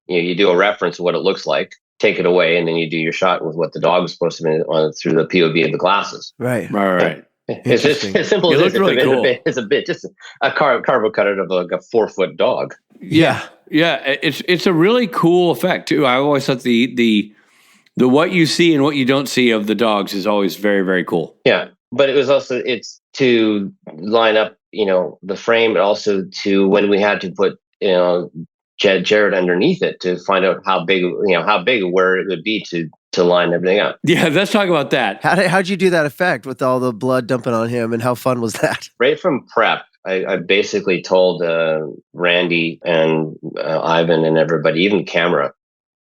You do a reference of what it looks like, take it away, and then you do your shot with what the dog was supposed to be on through the POV of the glasses. Right. Right. It's just as simple as it. Really cool. It's just a cardboard cutout of like a 4-foot dog. Yeah. It's a really cool effect too. I always thought the what you see and what you don't see of the dogs is always very, very cool. Yeah, but it's to line up, the frame, but also to when we had to put, Jared underneath it to find out how big where it would be to line everything up. Yeah, let's talk about that. How'd you do that effect with all the blood dumping on him, and how fun was that? Right from prep, I basically told Randy and Ivan and everybody, even camera,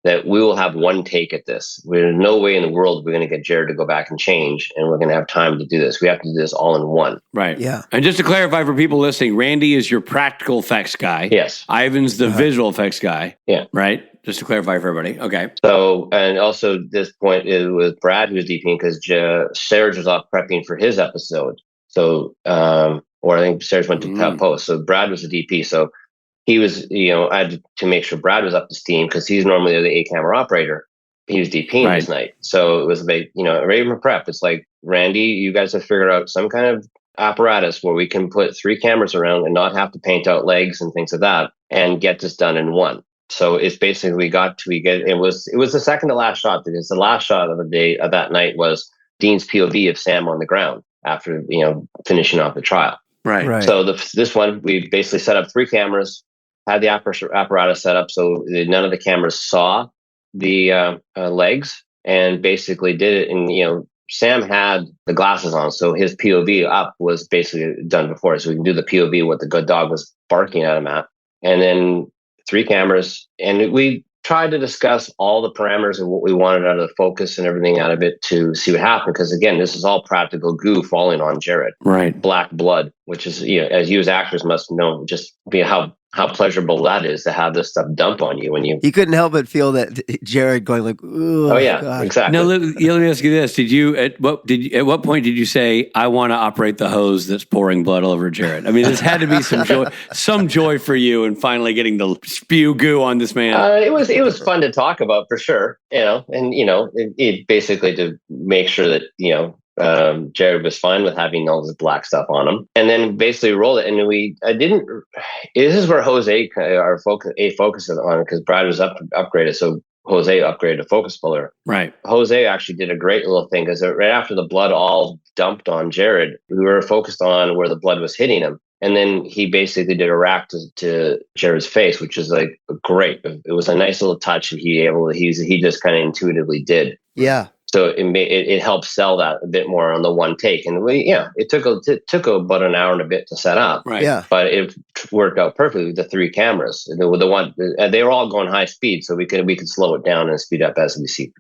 that we will have one take at this. There's no way in the world we're going to get Jared to go back and change, and we're going to have time to do this. We have to do this all in one. Right. Yeah. And just to clarify for people listening, Randy is your practical effects guy. Yes. Ivan's the visual effects guy. Yeah. Right? Just to clarify for everybody. Okay. So, and also this point is with Brad, who was DPing, because Serge was off prepping for his episode. So, or I think Serge went to post. So Brad was the DP. So he was, I had to make sure Brad was up to steam because he's normally the A-camera operator. He was DPing this night. So it was a big, right from prep. It's like, Randy, you guys have figured out some kind of apparatus where we can put 3 cameras around and not have to paint out legs and things like that and get this done in one. So it's basically it was the second to last shot, because the last shot of the day of that night was Dean's POV of Sam on the ground after finishing off the trial. Right. So this one, we basically set up 3 cameras, had the apparatus set up so none of the cameras saw the legs, and basically did it. And Sam had the glasses on, so his POV up was basically done before, so we can do the POV what the good dog was barking at him at, and then 3 cameras, and we tried to discuss all the parameters of what we wanted out of the focus and everything out of it to see what happened. Because again, this is all practical goo falling on Jared. Right. Black blood, which is, as you as actors must know, just how pleasurable that is to have this stuff dump on you when you. You couldn't help but feel that Jared going like, oh yeah, God. Exactly. Now let me ask you this: at what point did you say, "I want to operate the hose that's pouring blood all over Jared"? I mean, this had to be some joy for you in finally getting to spew goo on this man. It was fun to talk about for sure, and it basically to make sure that Jared was fine with having all this black stuff on him, and then basically rolled it. And this is where Jose focuses on, because Brad was upgraded, so Jose upgraded to focus puller. Right. Jose actually did a great little thing, because right after the blood all dumped on Jared, we were focused on where the blood was hitting him. And then he basically did a rack to Jared's face, which is like great. It was a nice little touch, and he just kind of intuitively did. Yeah. So it helped sell that a bit more on the one take, and it took about an hour and a bit to set up. Right. Yeah. But it worked out perfectly with the 3 cameras. They were all going high speed, so we could slow it down and speed up as we see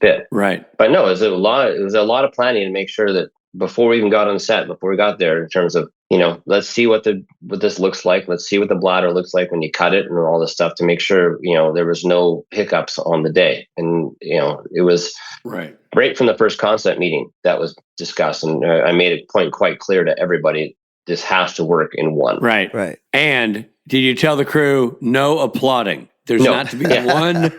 fit. Right. But no, it was a lot of planning to make sure that before we even got on set, before we got there, in terms of let's see what this looks like. Let's see what the bladder looks like when you cut it, and all this stuff, to make sure there was no hiccups on the day. And it was right from the first concept meeting that was discussed, and I made a point quite clear to everybody: this has to work in one. Right. Right. And did you tell the crew no applauding? There's not to be one.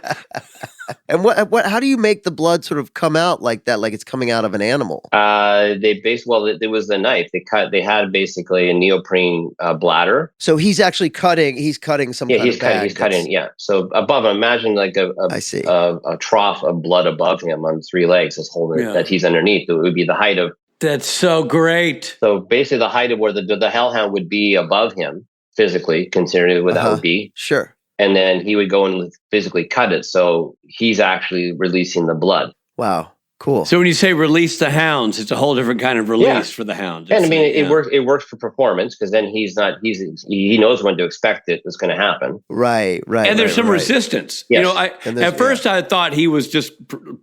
And how do you make the blood sort of come out like that, like it's coming out of an animal? It was the knife. They had basically a neoprene bladder. So he's actually cutting. He's cutting some. Yeah, kind of bag he's cutting. Yeah. So above, imagine like a trough of blood above him on 3 legs that's holding that he's underneath. It would be the height of. That's so great. So basically, the height of where the hellhound would be above him physically, considering what that would be. Sure. And then he would go and physically cut it. So he's actually releasing the blood. Wow. Cool. So when you say release the hounds, it's a whole different kind of release for the hound. And I mean, it works for performance, because then he knows when to expect it's going to happen. Right. And there's some resistance. Yes. At first I thought he was just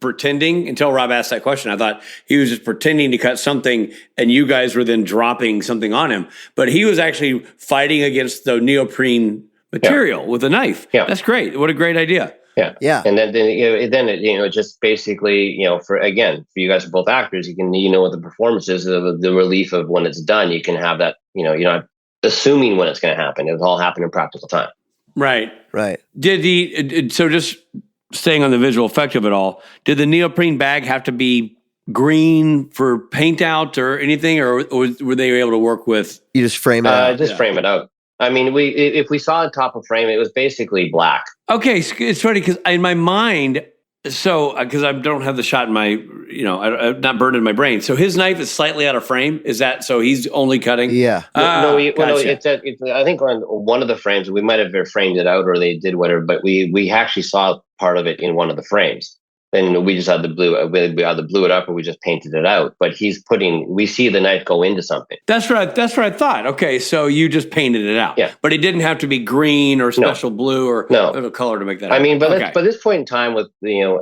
pretending, until Rob asked that question. I thought he was just pretending to cut something, and you guys were then dropping something on him. But he was actually fighting against the neoprene material with a knife. Yeah. That's great. What a great idea. Yeah. And then it just basically, for you guys are both actors, you know what the performance is, the relief of when it's done. You can have that, you're not assuming when it's going to happen. It'll all happen in practical time. Right. So just staying on the visual effect of it all, did the neoprene bag have to be green for paint out or anything, or were they able to work with? You just frame it out. Frame it out. I mean, if we saw the top of frame, it was basically black. Okay, it's funny because in my mind, because I don't have the shot in my, I'm not burned in my brain. So his knife is slightly out of frame. Is that so? He's only cutting. Yeah. Gotcha. I think on one of the frames we might have framed it out, or they did whatever, but we actually saw part of it in one of the frames. Then we just had to we either blew it up or we just painted it out. But we see the knife go into something. That's right. That's what I thought. Okay, so you just painted it out. Yeah. But it didn't have to be green or special blue or a color to make that. I mean, but this point in time, with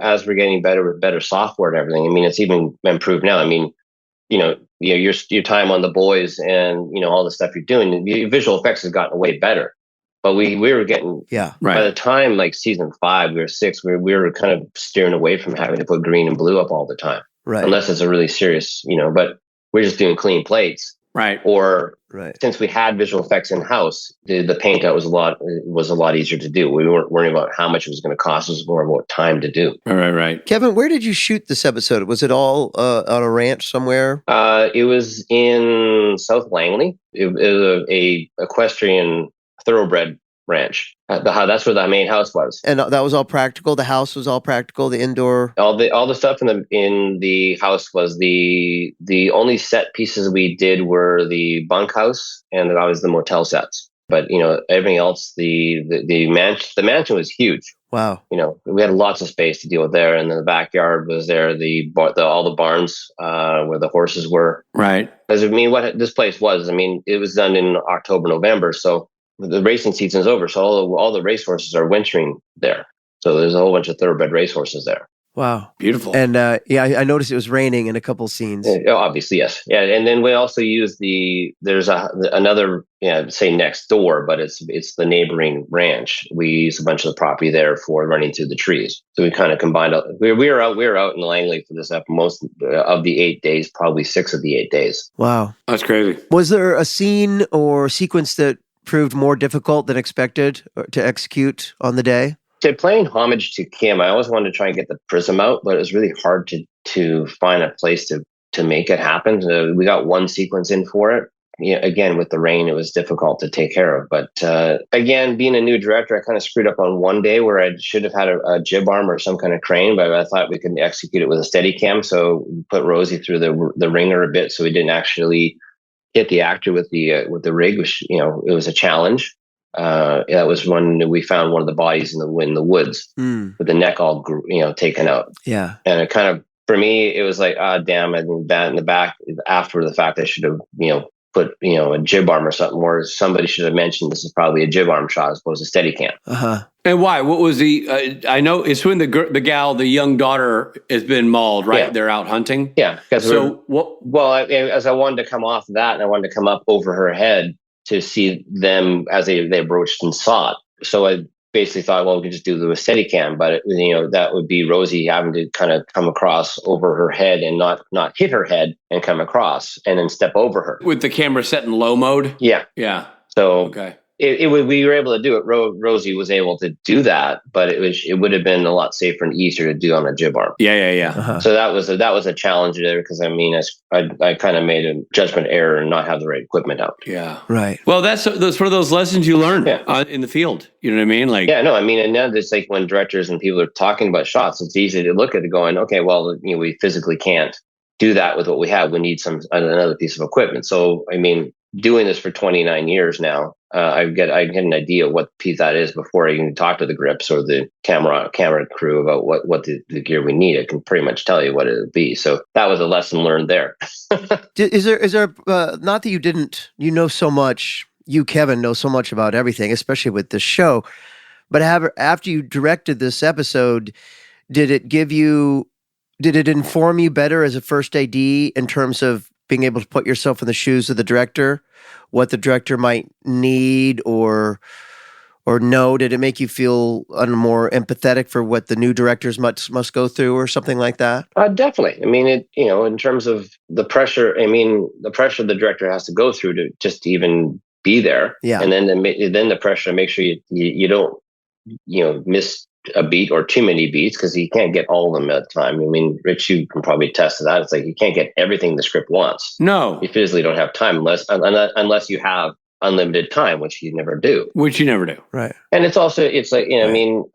as we're getting better with better software and everything, I mean, it's even improved now. I mean, your time on the boys and all the stuff you're doing, your visual effects has gotten way better. But we were getting, by the time like season 5, we were 6, we were kind of steering away from having to put green and blue up all the time. Right. Unless it's a really serious, but we're just doing clean plates. Right. Or since we had visual effects in house, the paint out was a lot easier to do. We weren't worrying about how much it was going to cost. It was more about time to do. Right. Kevin, where did you shoot this episode? Was it all on a ranch somewhere? It was in South Langley. It was a equestrian thoroughbred ranch. That's where the main house was. And that was all practical. The house was all practical. The indoor. All the stuff in the house was the only set pieces we did were the bunkhouse and obviously the motel sets. But everything else, the mansion was huge. Wow. We had lots of space to deal with there, and then the backyard was there. All the barns where the horses were. Right. Because what this place was, it was done in October, November, so the racing season's over. So all the racehorses are wintering there. So there's a whole bunch of thoroughbred racehorses there. Wow. Beautiful. And I noticed it was raining in a couple scenes. Obviously, yes. Yeah, and then we also use there's another, say next door, but it's the neighboring ranch. We use a bunch of the property there for running through the trees. So we kind of combined. We were out in Langley for this episode most of the 8 days, probably 6 of the 8 days. Wow. That's crazy. Was there a scene or sequence that proved more difficult than expected to execute on the day? Playing homage to Kim, I always wanted to try and get the prism out, but it was really hard to find a place to make it happen. We got one sequence in for it. Again, with the rain, it was difficult to take care of. But again, being a new director, I kind of screwed up on one day where I should have had a jib arm or some kind of crane, but I thought we could execute it with a steady cam. So we put Rosie through the ringer a bit, so we didn't actually hit the actor with the rig, which it was a challenge. That was when we found one of the bodies in the woods with the neck all taken out. Yeah, and it kind of, for me, it was like, damn it, and that in the back after the fact, I should have put a jib arm or something, or somebody should have mentioned this is probably a jib arm shot as opposed to steady cam. And why? What was I know it's when the young daughter has been mauled, right? Yeah. They're out hunting. Yeah. As I wanted to come off of that, and I wanted to come up over her head to see them as they approached and saw it. So I basically thought, well, we could just do the steady cam, but that would be Rosie having to kind of come across over her head and not hit her head and come across and then step over her. With the camera set in low mode? Yeah. Yeah. So okay. We were able to do it. Rosie was able to do that, but it would have been a lot safer and easier to do on a jib arm. Yeah. So that was a challenge there because I kind of made a judgment error and not have the right equipment out. Yeah, right. Well, that's one of those lessons you learn in the field. You know what I mean? And now it's like when directors and people are talking about shots, it's easy to look at it going, okay, well, we physically can't do that with what we have. We need another piece of equipment. So doing this for 29 years now, I get an idea what piece that is before I even talk to the grips or the camera crew about what the gear we need. I can pretty much tell you what it would be. So that was a lesson learned there. Is there not that you didn't, so much, Kevin, know so much about everything, especially with this show, but after you directed this episode, did it inform you better as a first AD in terms of being able to put yourself in the shoes of the director, what the director might need or no? Did it make you feel more empathetic for what the new directors must go through or something like that? Definitely. In terms of the pressure, the pressure the director has to go through to just even be there. Yeah. And then the pressure to make sure you don't, miss a beat or too many beats because you can't get all of them at a time. Rich, you can probably attest to that. It's like you can't get everything the script wants. No, you physically don't have time unless you have unlimited time, which you never do. Right. And it's like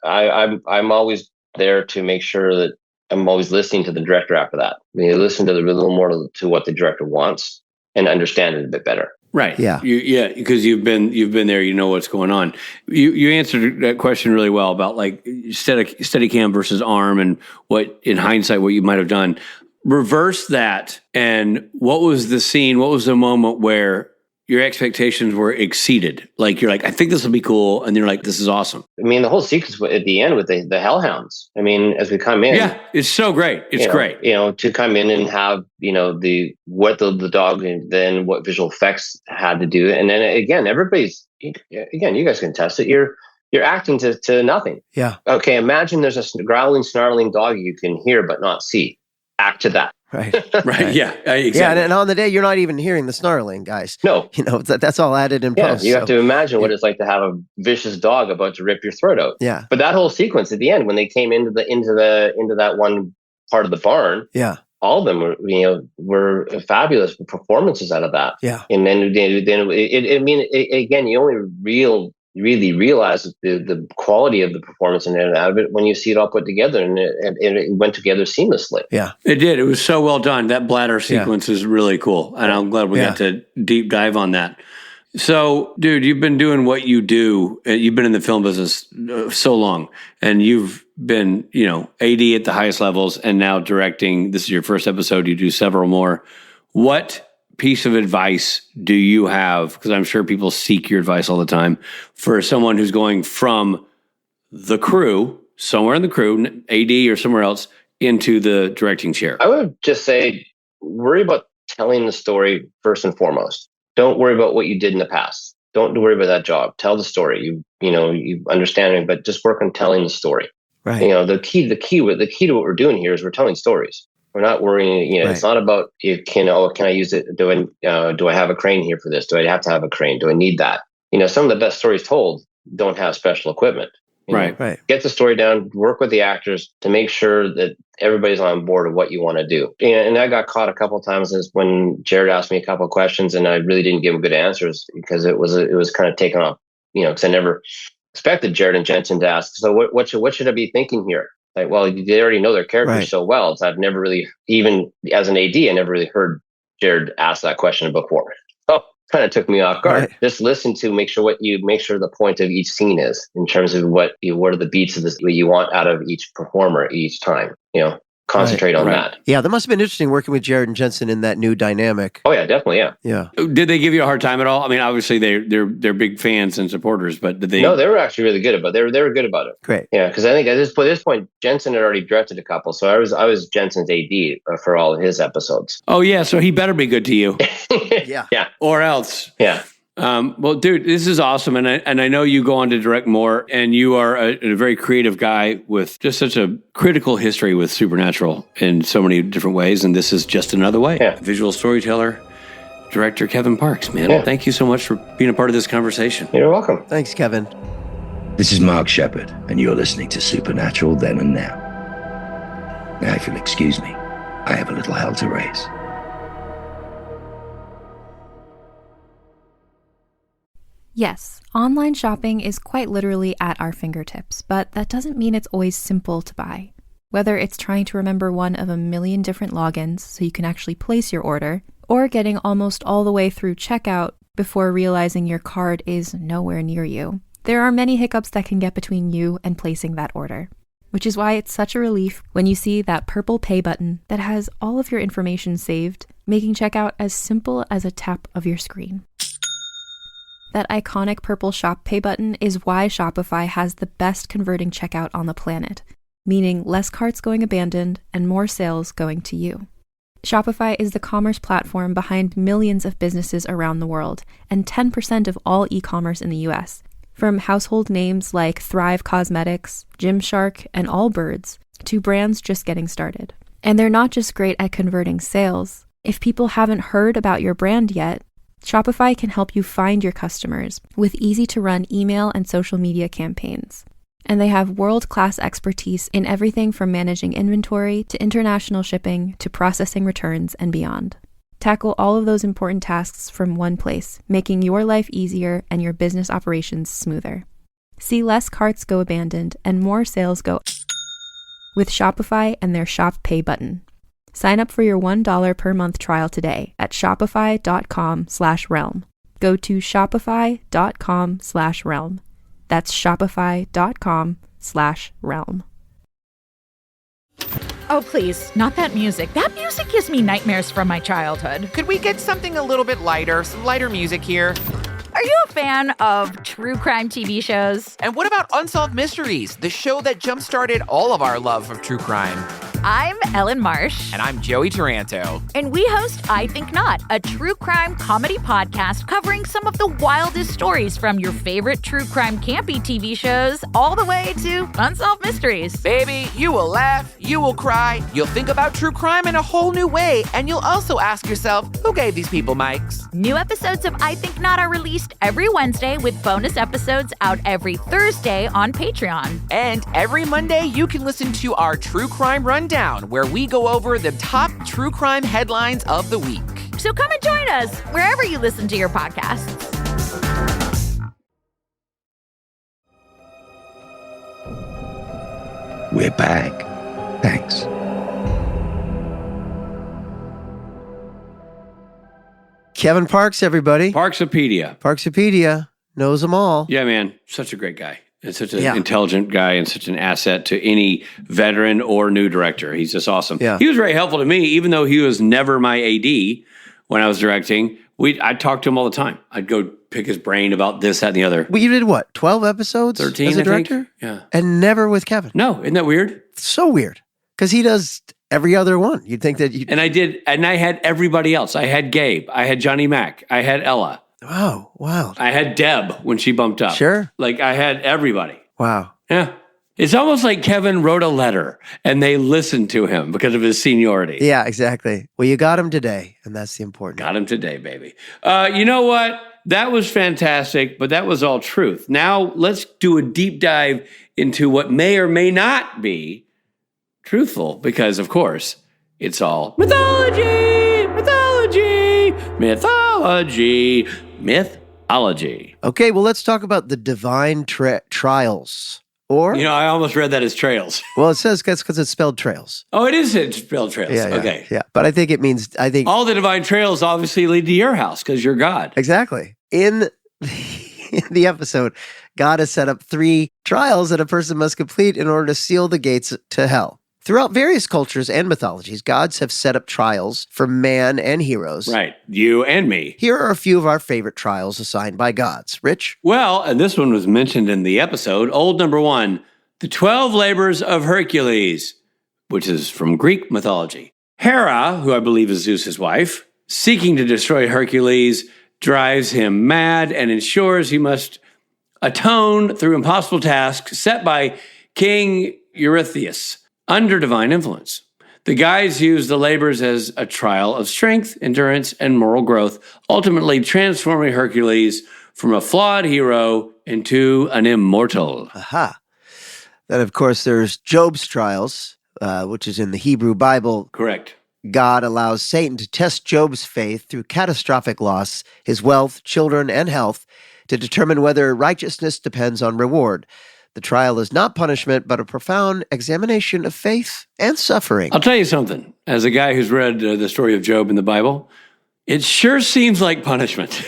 I'm always there to make sure that I'm always listening to the director after that. Listen to a little more to what the director wants and understand it a bit better. Right. Yeah. Because you've been there. What's going on. You answered that question really well about like Steadicam versus arm and what in hindsight what you might have done. Reverse that, and what was the scene? What was the moment where your expectations were exceeded? Like you're like, I think this will be cool, and you're like, this is awesome. The whole sequence at the end with the hell-hounds. As we come in, yeah, it's so great. It's great. To come in and have what the dog and then what visual effects had to do, and then again, you guys can test it. You're acting to nothing. Yeah. Okay. Imagine there's a growling, snarling dog you can hear but not see. Act to that. Right. Right. Yeah. Exactly. Yeah. And on the day, you're not even hearing the snarling, guys. No. That's all added in post. You have to imagine what it's like to have a vicious dog about to rip your throat out. Yeah. But that whole sequence at the end, when they came into that one part of the barn, yeah, all of them were fabulous performances out of that. Yeah. And then again, the really realize the quality of the performance and out of it when you see it all put together, and it went together seamlessly. Yeah. It did. It was so well done. That bladder sequence is really cool. And I'm glad we got to deep dive on that. So, dude, you've been doing what you do. You've been in the film business so long, and you've been, AD at the highest levels, and now directing. This is your first episode. You do several more. What piece of advice do you have? Because I'm sure people seek your advice all the time for someone who's going from the crew, somewhere in the crew, AD or somewhere else, into the directing chair. I would just say, worry about telling the story first and foremost. Don't worry about what you did in the past. Don't worry about that job. Tell the story. You understand it, but just work on telling the story. Right. The key to what we're doing here is we're telling stories. We're not worrying. It's not about can I use it? Do I have a crane here for this? Do I have to have a crane? Do I need that? Some of the best stories told don't have special equipment. Right. Get the story down, work with the actors to make sure that everybody's on board with what you want to do. And I got caught a couple of times when Jared asked me a couple of questions and I really didn't give him good answers because it was kind of taken off, because I never expected Jared and Jensen to ask. So what should I be thinking here? Like, well, they already know their characters so well. So I've never really, even as an AD, I never really heard Jared ask that question before. Oh, kind of took me off guard. Right. Just listen to make sure the point of each scene is in terms of what are the beats of this what you want out of each performer each time. Concentrate on that. Yeah, that must have been interesting working with Jared and Jensen in that new dynamic. Oh yeah, definitely. Yeah. Yeah. Did they give you a hard time at all? I mean, obviously they're big fans and supporters, but did they? No, they were actually really good about it. They were good about it. Great. Yeah, because I think at this point, Jensen had already directed a couple, so I was Jensen's AD for all of his episodes. Oh yeah, so he better be good to you. Yeah. Yeah. Or else. Yeah. Well, dude, this is awesome, and I know you go on to direct more, and you are a very creative guy with just such a critical history with Supernatural in so many different ways, and this is just another way. Yeah. Visual storyteller, director Kevin Parks, man. Thank you so much for being a part of this conversation. You're welcome. Thanks, Kevin. This is Mark Shepard, and you're listening to Supernatural Then and Now. Now, if you'll excuse me, I have a little hell to raise. Yes, online shopping is quite literally at our fingertips, but that doesn't mean it's always simple to buy. Whether it's trying to remember one of a million different logins so you can actually place your order, or getting almost all the way through checkout before realizing your card is nowhere near you, there are many hiccups that can get between you and placing that order. Which is why it's such a relief when you see that purple pay button that has all of your information saved, making checkout as simple as a tap of your screen. That iconic purple Shop Pay button is why Shopify has the best converting checkout on the planet, meaning less carts going abandoned and more sales going to you. Shopify is the commerce platform behind millions of businesses around the world and 10% of all e-commerce in the US, from household names like Thrive Cosmetics, Gymshark, and Allbirds, to brands just getting started. And they're not just great at converting sales. If people haven't heard about your brand yet, Shopify can help you find your customers with easy-to-run email and social media campaigns. And they have world-class expertise in everything from managing inventory to international shipping to processing returns and beyond. Tackle all of those important tasks from one place, making your life easier and your business operations smoother. See less carts go abandoned and more sales go with Shopify and their Shop Pay button. Sign up for your $1 per month trial today at shopify.com/realm. Go to shopify.com/realm. That's shopify.com/realm. Oh, please, not that music. That music gives me nightmares from my childhood. Could we get something a little bit lighter, some lighter music here? Are you a fan of true crime TV shows? And what about Unsolved Mysteries, the show that jump-started all of our love of true crime? I'm Ellen Marsh. And I'm Joey Taranto. And we host I Think Not, a true crime comedy podcast covering some of the wildest stories from your favorite true crime campy TV shows all the way to Unsolved Mysteries. Baby, you will laugh, you will cry, you'll think about true crime in a whole new way, and you'll also ask yourself, who gave these people mics? New episodes of I Think Not are released every Wednesday with bonus episodes out every Thursday on Patreon. And every Monday, you can listen to our True Crime Rundown, where we go over the top true crime headlines of the week. So come and join us wherever you listen to your podcasts. We're back. Thanks. Kevin Parks, everybody. Parksopedia. Knows them all. Yeah, man. Such a great guy. And such an intelligent guy and such an asset to any veteran or new director. He's just awesome. Yeah. He was very helpful to me, even though he was never my AD when I was directing. I'd talk to him all the time. I'd go pick his brain about this, that, and the other. Well, you did what? 12 episodes 13, as a I think. director? Yeah. And never with Kevin. No, isn't that weird? So weird. Because he does every other one. You'd think that you. And I had everybody else. I had Gabe. I had Johnny Mac. I had Ella. Oh, wow. I had Deb when she bumped up. Sure. Like I had everybody. Wow. Yeah. It's almost like Kevin wrote a letter and they listened to him because of his seniority. Yeah, exactly. Well, you got him today, and that's the important. Got him today, baby. You know what? That was fantastic, but that was all truth. Now let's do a deep dive into what may or may not be truthful, because of course it's all mythology, mythology, mythology, mythology. Okay, well, let's talk about the divine trials. Or, I almost read that as trails. Well, it says that's because it's spelled trails. Oh, it is spelled trails. Yeah, okay. Yeah, but I think it means, all the divine trails obviously lead to your house because you're God. Exactly. In the episode, God has set up 3 trials that a person must complete in order to seal the gates to hell. Throughout various cultures and mythologies, gods have set up trials for man and heroes. Right. You and me. Here are a few of our favorite trials assigned by gods. Rich? Well, and this one was mentioned in the episode, old number 1, the 12 labors of Hercules, which is from Greek mythology. Hera, who I believe is Zeus's wife, seeking to destroy Hercules, drives him mad and ensures he must atone through impossible tasks set by King Eurystheus under divine influence. The guides use the labors as a trial of strength, endurance, and moral growth, ultimately transforming Hercules from a flawed hero into an immortal. Aha. Then, of course, there's Job's trials, which is in the Hebrew Bible. Correct. God allows Satan to test Job's faith through catastrophic loss, his wealth, children, and health, to determine whether righteousness depends on reward. The trial is not punishment, but a profound examination of faith and suffering. I'll tell you something. As a guy who's read the story of Job in the Bible, it sure seems like punishment.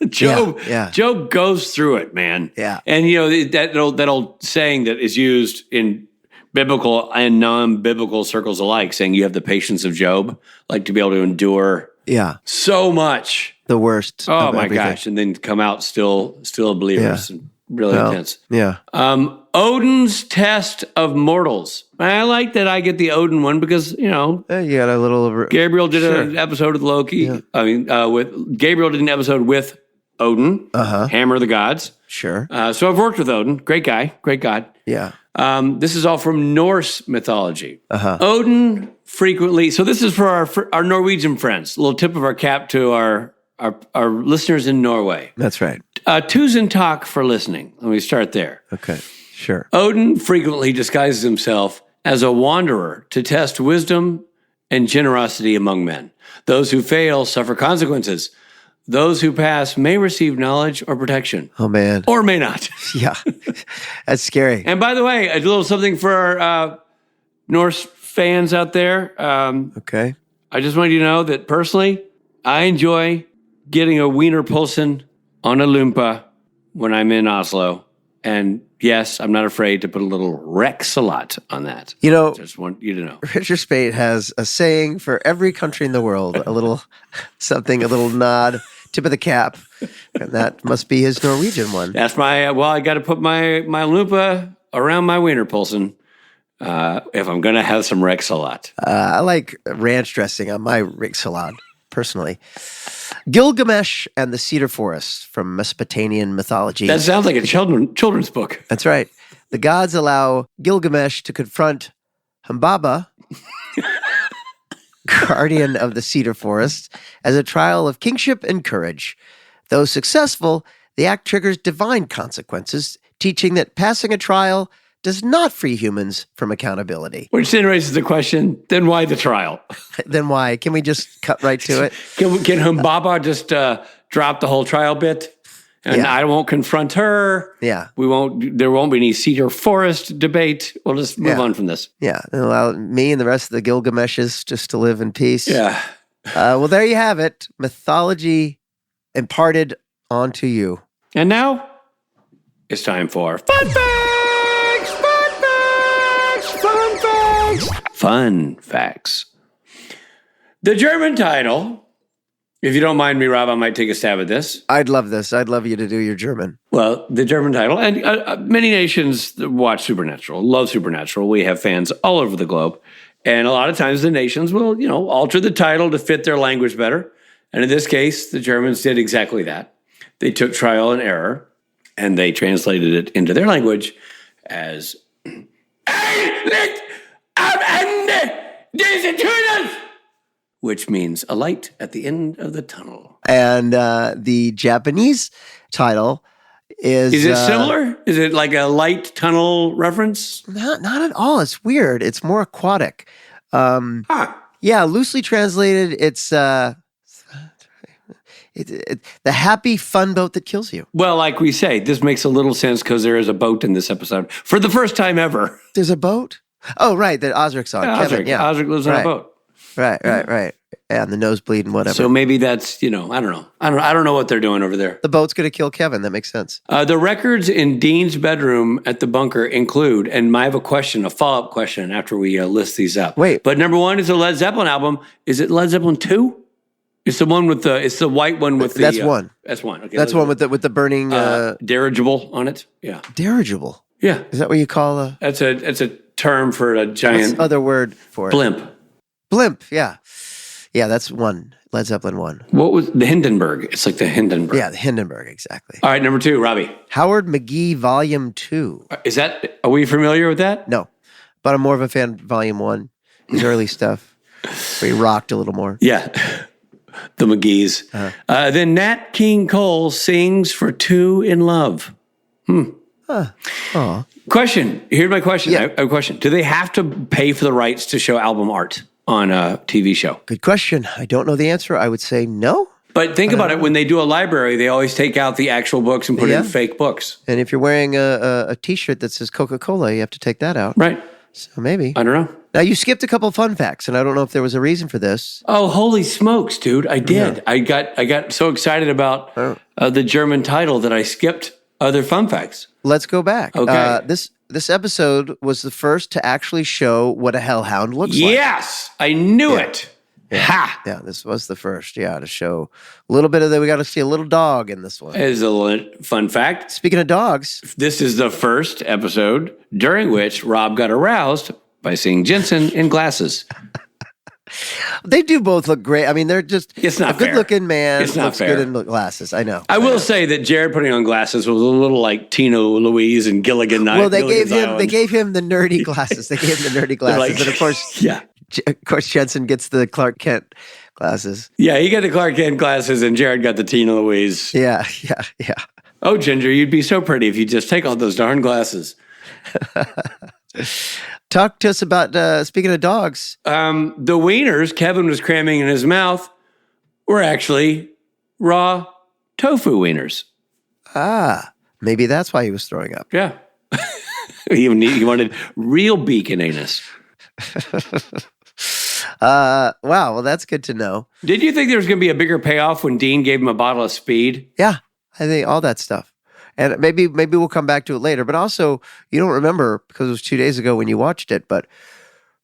Job goes through it, man. Yeah. And, that old saying that is used in biblical and non-biblical circles alike, saying you have the patience of Job, like to be able to endure so much. The worst. Oh, my gosh. And then come out still believers. Yeah. Really intense. Yeah. Odin's test of mortals. I like that I get the Odin one because, you got a little... Gabriel did an episode with Loki. Yeah. Gabriel did an episode with Odin, Hammer of the Gods. Sure. So I've worked with Odin. Great guy. Great God. Yeah. This is all from Norse mythology. Odin frequently... So this is for our Norwegian friends. A little tip of our cap to our listeners in Norway. That's right. Tusen takk for listening. Let me start there. Okay, sure. Odin frequently disguises himself as a wanderer to test wisdom and generosity among men. Those who fail suffer consequences. Those who pass may receive knowledge or protection. Oh, man. Or may not. Yeah, that's scary. And by the way, a little something for our Norse fans out there. Okay. I just wanted you to know that personally, I enjoy getting a Wiener Pulsen on a Loompa when I'm in Oslo. And yes, I'm not afraid to put a little Rex-a-lot on that. Just want you to know. Richard Speight has a saying for every country in the world, a little something, a little nod, tip of the cap. And that must be his Norwegian one. That's I got to put my Loompa around my Wiener Pulsen if I'm going to have some Rex-a-lot. I like ranch dressing on my Rex-a-lot, personally. Gilgamesh and the Cedar Forest from Mesopotamian mythology. That sounds like a children's book. That's right. The gods allow Gilgamesh to confront Humbaba, guardian of the Cedar Forest, as a trial of kingship and courage. Though successful, the act triggers divine consequences, teaching that passing a trial does not free humans from accountability. Which then raises the question, then why the trial? Then why? Can we just cut right to it? Can Humbaba just drop the whole trial bit And I won't confront her. Yeah. There won't be any Cedar Forest debate. We'll just move on from this. Yeah. And allow me and the rest of the Gilgameshes just to live in peace. Yeah. Well, there you have it. Mythology imparted onto you. And now it's time for Fun Facts! Fun Facts! Fun Facts! Fun Facts. The German title, if you don't mind me, Rob, I might take a stab at this. I'd love this. I'd love you to do your German. Well, the German title, and many nations watch Supernatural, love Supernatural. We have fans all over the globe. And a lot of times the nations will, alter the title to fit their language better. And in this case, the Germans did exactly that. They took trial and error, and they translated it into their language as Ein Licht am Ende des Tunnels, which means a light at the end of the tunnel. And the Japanese title is... Is it similar? Is it like a light tunnel reference? Not at all. It's weird. It's more aquatic. Yeah, loosely translated, it's the happy fun boat that kills you. Well, like we say, this makes a little sense because there is a boat in this episode for the first time ever. There's a boat? Oh, right, that Osric's on. Kevin, Osric lives on a boat. Right. Yeah, and the nosebleed and whatever. So maybe that's, I don't know. I don't know what they're doing over there. The boat's going to kill Kevin. That makes sense. The records in Dean's bedroom at the bunker include, and I have a follow-up question after we list these up. Wait. But number one is a Led Zeppelin album. Is it Led Zeppelin 2? It's the one with it's the white one with the... That's one. That's one. Okay. That's one with the burning... dirigible on it. Yeah. Dirigible? Yeah. Is that what you call a... That's a term for a giant... What's the other word for it? Blimp. Blimp, yeah. Yeah, that's one. Led Zeppelin 1. What was the Hindenburg? It's like the Hindenburg. Yeah, the Hindenburg, exactly. All right, number 2, Robbie. Howard McGee Volume 2. Are we familiar with that? No, but I'm more of a fan of Volume 1, his early stuff, where he rocked a little more. Yeah, the McGees. Then Nat King Cole sings for Two in Love. Question. Here's my question. Yeah. I have a question. Do they have to pay for the rights to show album art on a TV show? Good question. I don't know the answer. I would say no. But think about it. When they do a library, they always take out the actual books and put in fake books. And if you're wearing a T-shirt that says Coca-Cola, you have to take that out. Right. So maybe. I don't know. Now, you skipped a couple of fun facts, and I don't know if there was a reason for this. Oh, holy smokes, dude. I did. Yeah. I got so excited about the German title that I skipped other fun facts. Let's go back. Okay. This episode was the first to actually show what a hellhound looks like. Yes, I knew it. Yeah. Ha! Yeah, this was the first, to show a little bit of that. We got to see a little dog in this one. As a fun fact, Speaking of dogs, this is the first episode during which Rob got aroused by seeing Jensen in glasses. they do both look great. I mean, they're just It's not a good-looking man. It's not looks fair. good in glasses. I know. I will say that Jared putting on glasses was a little like Tino Louise and Gilligan. Well, they gave Gilligan's him the nerdy glasses. They gave him the nerdy glasses, like- and of course, Yeah. Jensen gets the Clark Kent glasses. Yeah, he got the Clark Kent glasses and Jared got the Tina Louise. Yeah. Oh, Ginger, you'd be so pretty if you just take all those darn glasses. Talk to us about, speaking of dogs. The wieners Kevin was cramming in his mouth were actually raw tofu wieners. Maybe that's why he was throwing up. Yeah. He wanted real beacon anus. Wow, well, that's good to know. Did you think there was going to be a bigger payoff when Dean gave him a bottle of speed? Yeah, I think all that stuff. And maybe we'll come back to it later. But also, you don't remember because it was 2 days ago when you watched it. But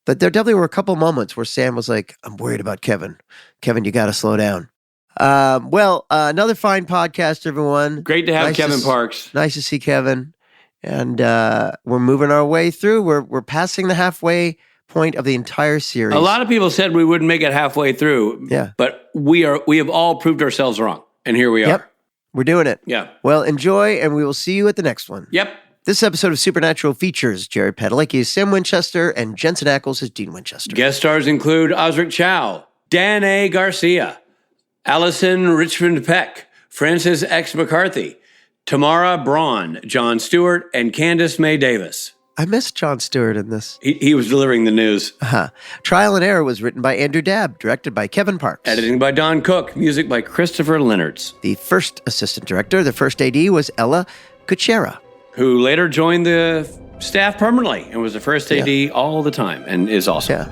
there definitely were a couple moments where Sam was like, I'm worried about Kevin. Kevin, you got to slow down. Another fine podcast, everyone. Great to have Kevin Parks. Nice to see Kevin. And we're moving our way through. We're passing the halfway point of the entire series. A lot of people said we wouldn't make it halfway through. Yeah. But we have all proved ourselves wrong. And here we are. Yep. We're doing it. Yeah. Well, enjoy, and we will see you at the next one. Yep. This episode of Supernatural features Jared Padalecki as Sam Winchester and Jensen Ackles as Dean Winchester. Guest stars include Osric Chow, Dan A. Garcia, Allison Richmond Peck, Francis X. McCarthy, Tamara Braun, John Stewart, and Candace May Davis. I missed Jon Stewart in this. He was delivering the news. Trial and Error was written by Andrew Dabb, directed by Kevin Parks. Editing by Don Cook. Music by Christopher Leonards. The first assistant director, the first AD, was Ella Kuchera, who later joined the staff permanently and was the first AD all the time and is awesome.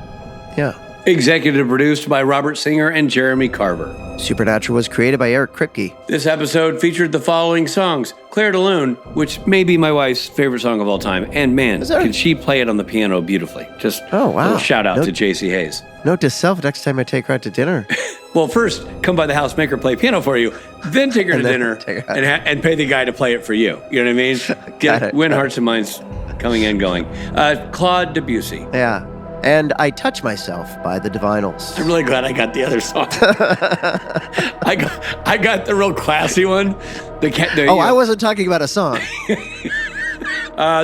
Yeah. Executive produced by Robert Singer and Jeremy Carver. Supernatural was created by Eric Kripke. This episode featured the following songs. Claire de Lune, which may be my wife's favorite song of all time. And man, can she play it on the piano beautifully. Just a little shout out to JC Hayes. Note to self, next time I take her out to dinner. Well, first, come by the house, make her play piano for you, then take her to dinner and pay the guy to play it for you. You know what I mean? Win hearts and minds coming and going. Claude Debussy. Yeah. And I Touch Myself by the Divinals. I'm really glad I got the other song. I got the real classy one. I wasn't talking about a song.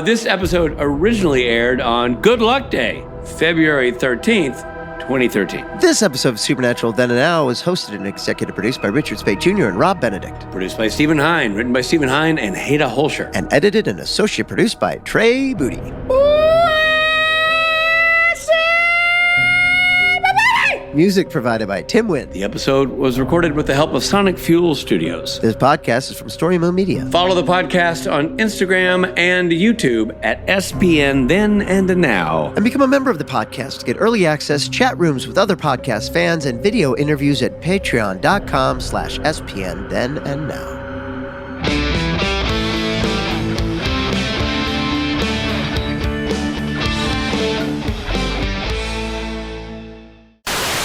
This episode originally aired on Good Luck Day, February 13th, 2013. This episode of Supernatural Then and Now was hosted and executive produced by Richard Spade Jr. and Rob Benedict. Produced by Stephen Hine, written by Stephen Hine and Hada Holscher. And edited and associate produced by Trey Booty. Music provided by Tim Wynn. The episode was recorded with the help of Sonic Fuel Studios. This podcast is from Story Mill Media. Follow the podcast on Instagram and YouTube at SPN Then and Now. And become a member of the podcast to get early access, chat rooms with other podcast fans, and video interviews at patreon.com/SPN Then and Now.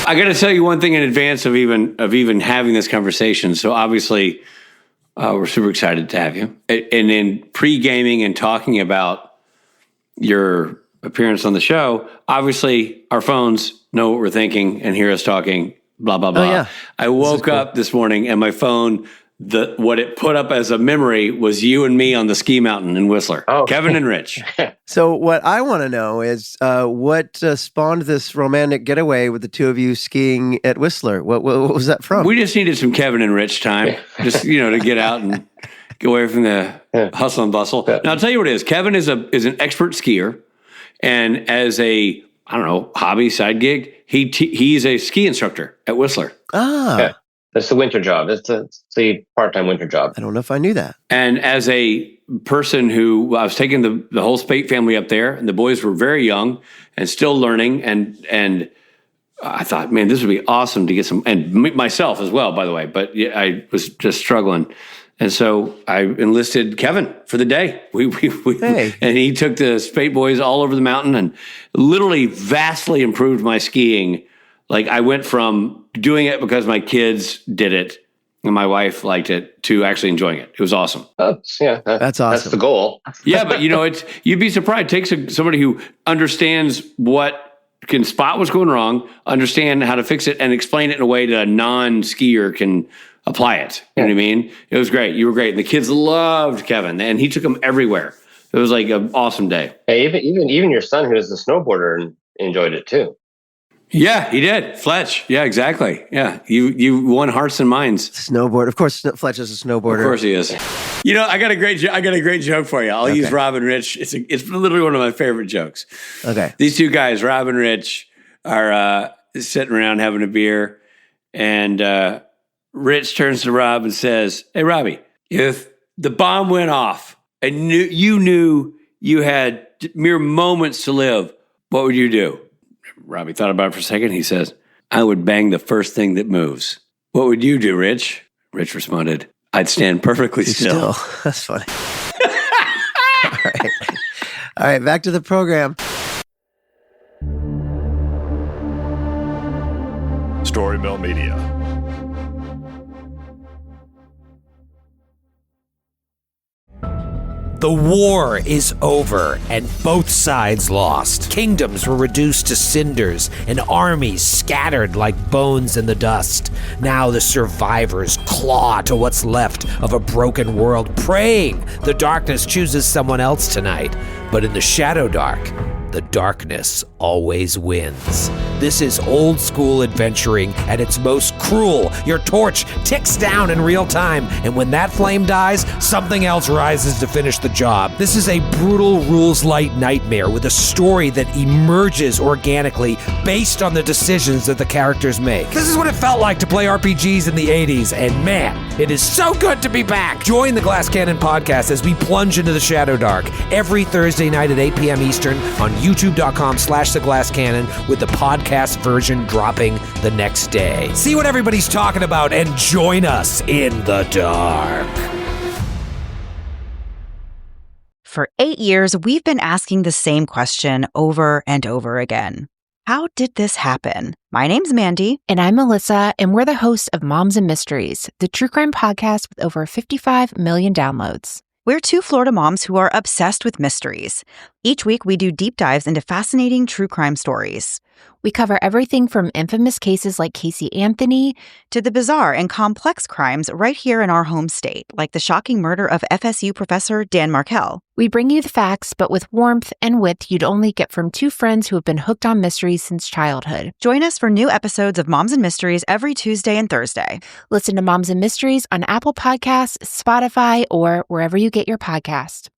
I got to tell you one thing in advance of even having this conversation. So obviously, we're super excited to have you. And in pre-gaming and talking about your appearance on the show, obviously our phones know what we're thinking and hear us talking. Blah blah blah. Oh, yeah. I woke up this morning and my phone, what it put up as a memory was you and me on the ski mountain in Whistler. Oh. Kevin and Rich. So what I want to know is what spawned this romantic getaway with the two of you skiing at Whistler? What was that from? We just needed some Kevin and Rich time, just to get out and get away from the hustle and bustle. Now I'll tell you what it is. Kevin is an expert skier, and as a hobby side gig, he's a ski instructor at Whistler. Yeah. That's the winter job. It's the part-time winter job. I don't know if I knew that. And as a person who I was taking the whole Spate family up there, and the boys were very young and still learning, and I thought, man, this would be awesome to get some, and myself as well, by the way. But yeah, I was just struggling, and so I enlisted Kevin for the day. And he took the Spate boys all over the mountain and literally vastly improved my skiing. Like I went from doing it because my kids did it and my wife liked it to actually enjoying it. It was awesome. That's awesome. That's the goal. Yeah, but you'd be surprised. It takes somebody who understands what can spot what's going wrong, understand how to fix it, and explain it in a way that a non-skier can apply it. You know what I mean? It was great. You were great. And the kids loved Kevin, and he took them everywhere. It was like an awesome day. Hey, even your son, who is a snowboarder, enjoyed it too. Yeah, he did. Fletch. Yeah, exactly. Yeah. You won hearts and minds. Snowboard. Of course, Fletch is a snowboarder. Of course he is. I got a great joke for you. I'll use Rob and Rich. It's literally one of my favorite jokes. Okay. These two guys, Rob and Rich, are sitting around having a beer, and Rich turns to Rob and says, "Hey, Robbie, if the bomb went off and you knew you had mere moments to live, what would you do?" Robbie thought about it for a second. He says, "I would bang the first thing that moves." "What would you do, Rich?" Rich responded, "I'd stand perfectly still." That's funny. All right, back to the program. Story Mill Media. The war is over, and both sides lost. Kingdoms were reduced to cinders, and armies scattered like bones in the dust. Now the survivors claw to what's left of a broken world, praying the darkness chooses someone else tonight. But in the Shadow Dark, the darkness always wins. This is old school adventuring at its most cruel. Your torch ticks down in real time, and when that flame dies, something else rises to finish the job. This is a brutal rules-light nightmare with a story that emerges organically based on the decisions that the characters make. This is what it felt like to play RPGs in the 80s, and man, it is so good to be back. Join the Glass Cannon podcast as we plunge into the Shadow Dark every Thursday night at 8 p.m. Eastern on youtube.com/theglasscannon, with the podcast version dropping the next day. See what everybody's talking about and join us in the dark. For 8 years, we've been asking the same question over and over again. How did this happen? My name's Mandy. And I'm Melissa, and we're the hosts of Moms and Mysteries, the true crime podcast with over 55 million downloads. We're two Florida moms who are obsessed with mysteries. Each week, we do deep dives into fascinating true crime stories. We cover everything from infamous cases like Casey Anthony to the bizarre and complex crimes right here in our home state, like the shocking murder of FSU professor Dan Markell. We bring you the facts, but with warmth and wit you'd only get from two friends who have been hooked on mysteries since childhood. Join us for new episodes of Moms and Mysteries every Tuesday and Thursday. Listen to Moms and Mysteries on Apple Podcasts, Spotify, or wherever you get your podcast.